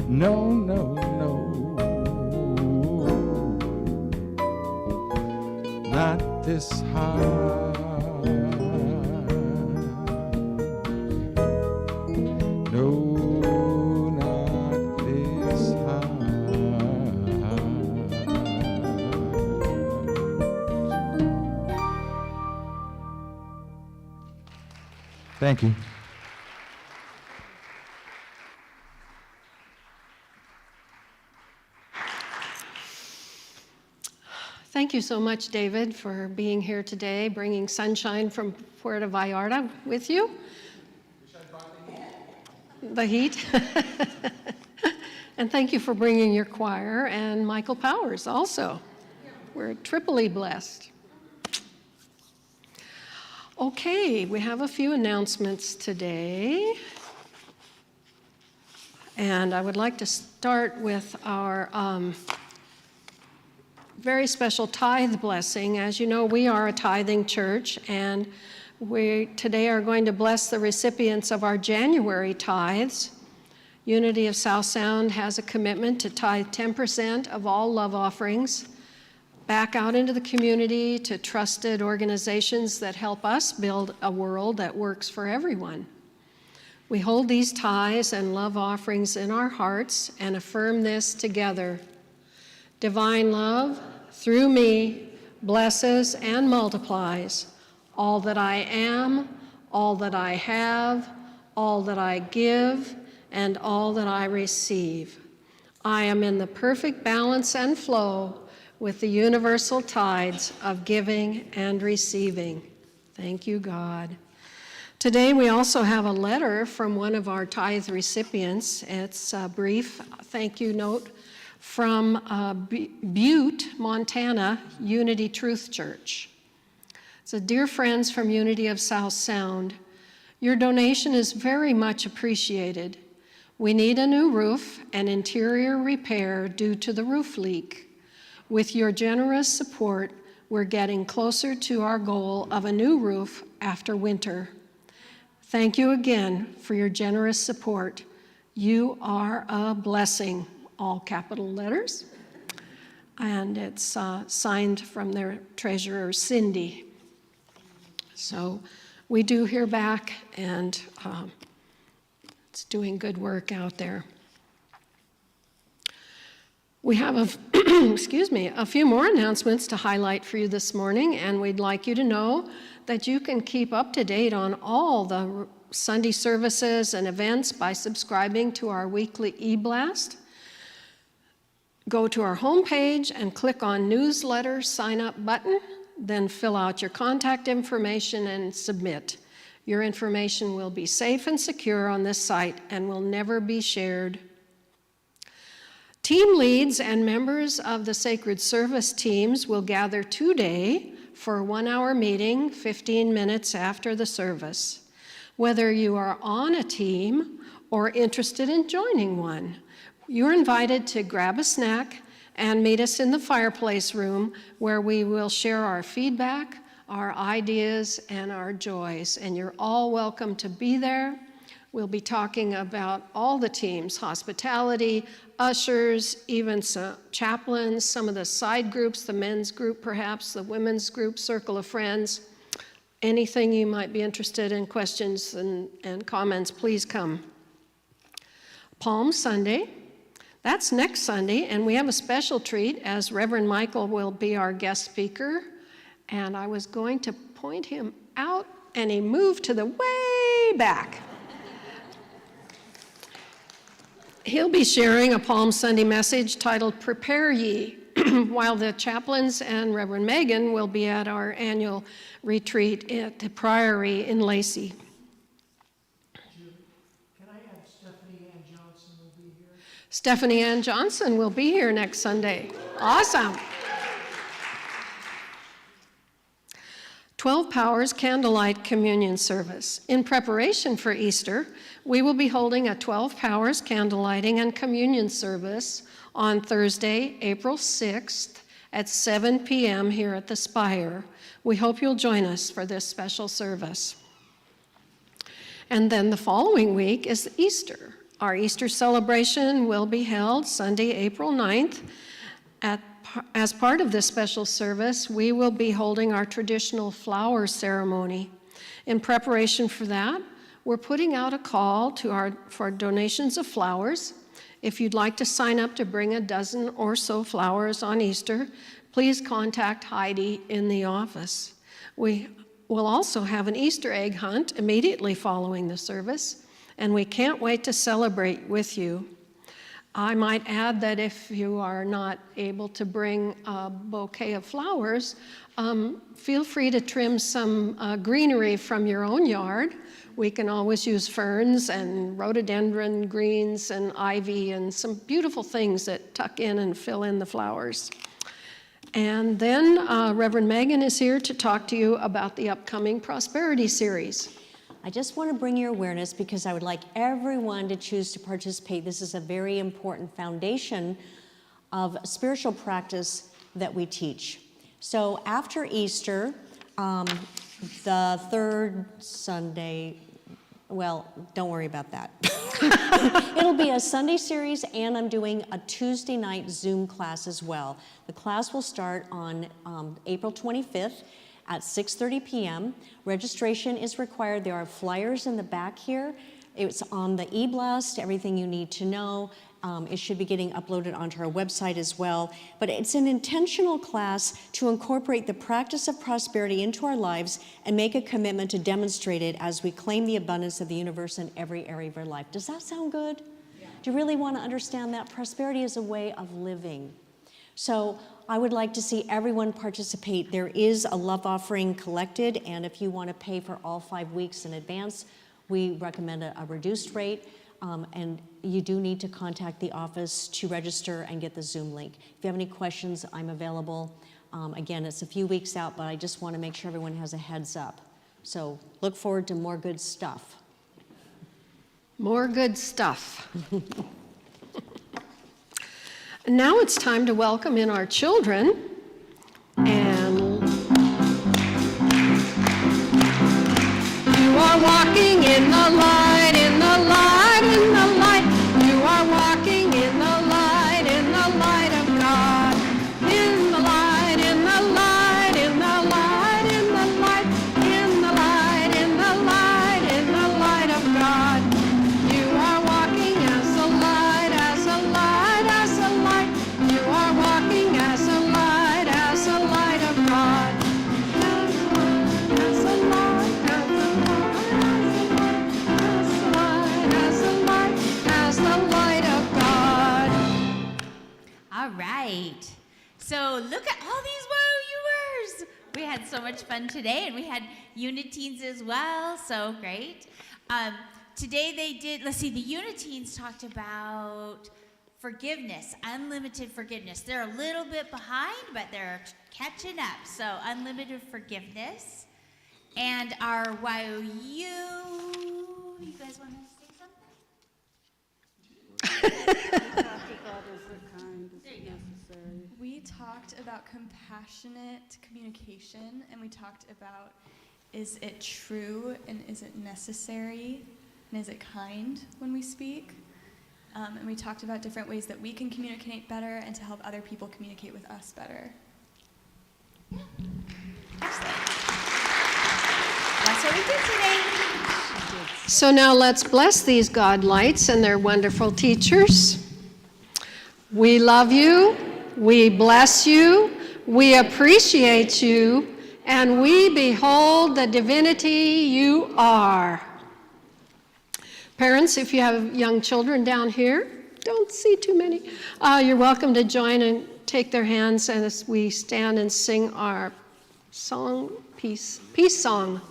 No, no, no, not this hard. No, not this hard. Thank you. Thank you so much, David, for being here today, bringing sunshine from Puerto Vallarta with you. The heat. And thank you for bringing your choir, and Michael Powers also. We're triply blessed. Okay, we have a few announcements today. And I would like to start with our very special tithe blessing. As you know, we are a tithing church, and we today are going to bless the recipients of our January tithes. Unity of South Sound has a commitment to tithe 10% of all love offerings back out into the community to trusted organizations that help us build a world that works for everyone. We hold these tithes and love offerings in our hearts and affirm this together. Divine love, through me, blesses and multiplies all that I am, all that I have, all that I give, and all that I receive. I am in the perfect balance and flow with the universal tides of giving and receiving. Thank you, God. Today we also have a letter from one of our tithe recipients. It's a brief thank you note from Butte, Montana, Unity Truth Church. It's a dear friends from Unity of South Sound. Your donation is very much appreciated. We need a new roof and interior repair due to the roof leak. With your generous support, we're getting closer to our goal of a new roof after winter. Thank you again for your generous support. You are a blessing, all capital letters. And it's signed from their treasurer, Cindy. So we do hear back, and it's doing good work out there. We have a few more announcements to highlight for you this morning, and we'd like you to know that you can keep up to date on all the Sunday services and events by subscribing to our weekly e-blast. Go to our homepage and click on Newsletter Sign Up button, then fill out your contact information and submit. Your information will be safe and secure on this site and will never be shared. Team leads and members of the Sacred Service teams will gather today for a 1-hour meeting 15 minutes after the service. Whether you are on a team or interested in joining one, you're invited to grab a snack and meet us in the fireplace room where we will share our feedback, our ideas, and our joys. And you're all welcome to be there. We'll be talking about all the teams, hospitality, ushers, even some chaplains, some of the side groups, the men's group perhaps, the women's group, circle of friends. Anything you might be interested in, questions and comments, please come. Palm Sunday, that's next Sunday, and we have a special treat as Reverend Michael will be our guest speaker. And I was going to point him out, and he moved to the way back. He'll be sharing a Palm Sunday message titled, Prepare Ye, while the chaplains and Reverend Megan will be at our annual retreat at the Priory in Lacey. Can I add Stephanie Ann Johnson will be here? Stephanie Ann Johnson will be here next Sunday. Awesome. 12 Powers Candlelight Communion Service. In preparation for Easter, we will be holding a 12 Powers Candlelighting and Communion Service on Thursday, April 6th at 7 p.m. here at the Spire. We hope you'll join us for this special service. And then the following week is Easter. Our Easter celebration will be held Sunday, April 9th. As part of this special service, we will be holding our traditional flower ceremony. In preparation for that, we're putting out a call for donations of flowers. If you'd like to sign up to bring a dozen or so flowers on Easter, please contact Heidi in the office. We will also have an Easter egg hunt immediately following the service, and we can't wait to celebrate with you. I might add that if you are not able to bring a bouquet of flowers, feel free to trim some greenery from your own yard. We can always use ferns and rhododendron greens and ivy and some beautiful things that tuck in and fill in the flowers. And then Reverend Megan is here to talk to you about the upcoming Prosperity Series. I just want to bring your awareness because I would like everyone to choose to participate. This is a very important foundation of spiritual practice that we teach. So after Easter, the third Sunday, well, don't worry about that. It'll be a Sunday series, and I'm doing a Tuesday night Zoom class as well. The class will start on April 25th. At 6:30 p.m. Registration is required. There are flyers in the back here. It's on the e-blast, everything you need to know. It should be getting uploaded onto our website as well. But it's an intentional class to incorporate the practice of prosperity into our lives and make a commitment to demonstrate it as we claim the abundance of the universe in every area of our life. Does that sound good? Yeah. Do you really want to understand that? Prosperity is a way of living. So I would like to see everyone participate. There is a love offering collected, and if you want to pay for all 5 weeks in advance, we recommend a reduced rate. And you do need to contact the office to register and get the Zoom link. If you have any questions, I'm available. Again, it's a few weeks out, but I just want to make sure everyone has a heads up. So look forward to more good stuff. More good stuff. Now it's time to welcome in our children. And you are walking in the light, in the light, in the light. You are walking in the light of God. In the light, in the light, in the light, in the light, in the light, in the light, in the light of God. You are walking as a light, as a light, as a light. You are walking as a light of God. As a light, as a light, as a light, as the light of God. All right. So look at all these wow-yours. We had so much fun today, and we had Uniteens as well. So great. Today they did, let's see, the Uniteens talked about forgiveness, unlimited forgiveness. They're a little bit behind, but they're catching up. So unlimited forgiveness. And our YOU, you guys want to say something? We talked about compassionate communication, and we talked about, is it true and is it necessary and is it kind when we speak? And we talked about different ways that we can communicate better and to help other people communicate with us better. That's what we did today. So now let's bless these God lights and their wonderful teachers. We love you, we bless you, we appreciate you, and we behold the divinity you are. Parents, if you have young children down here, don't see too many, you're welcome to join and take their hands as we stand and sing our song, peace song.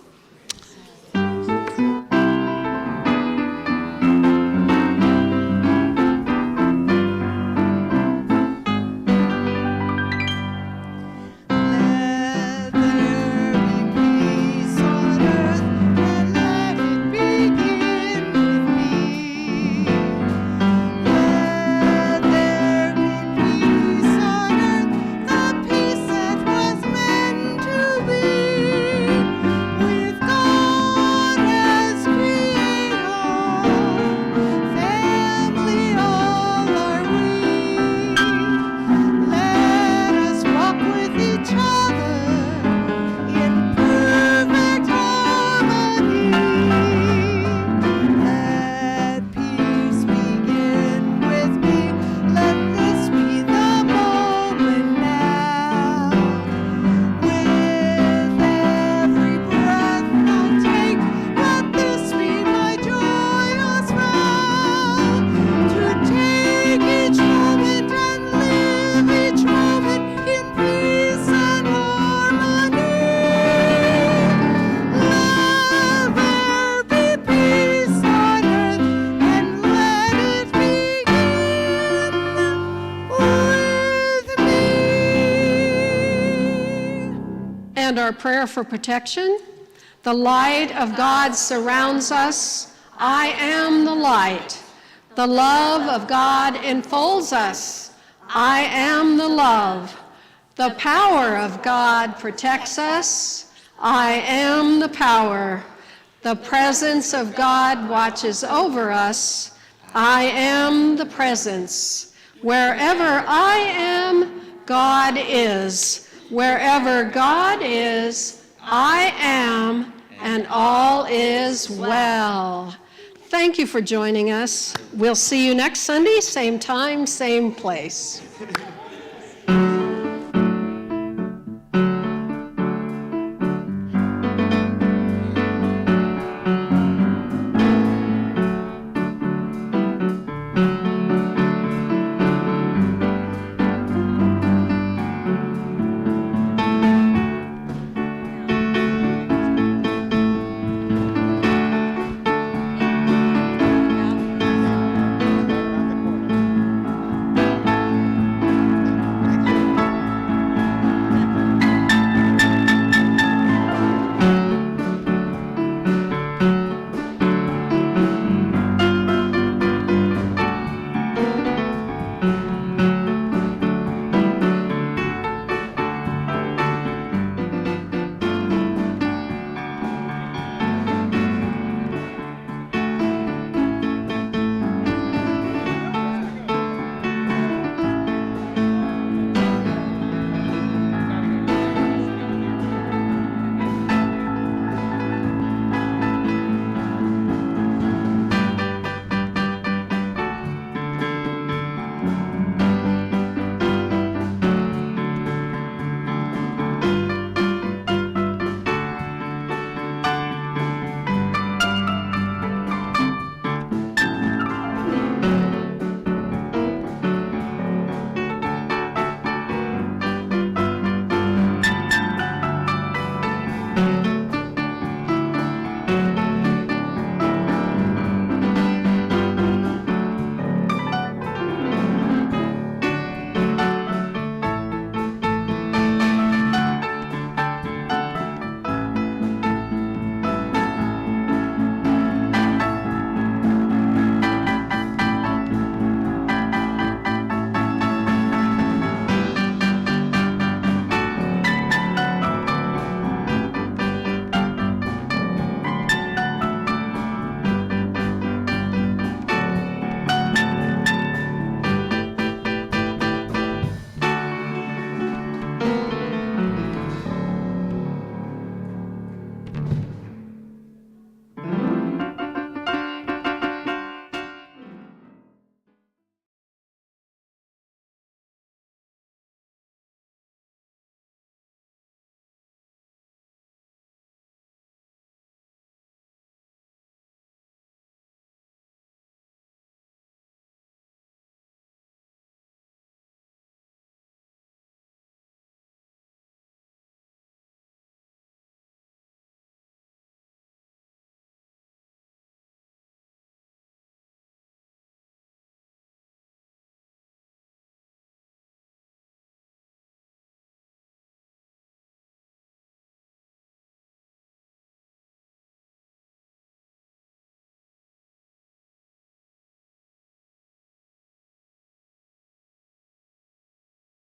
And our prayer for protection. The light of God surrounds us. I am the light. The love of God enfolds us. I am the love. The power of God protects us. I am the power. The presence of God watches over us. I am the presence. Wherever I am, God is. Wherever God is, I am, and all is well. Thank you for joining us. We'll see you next Sunday, same time, same place.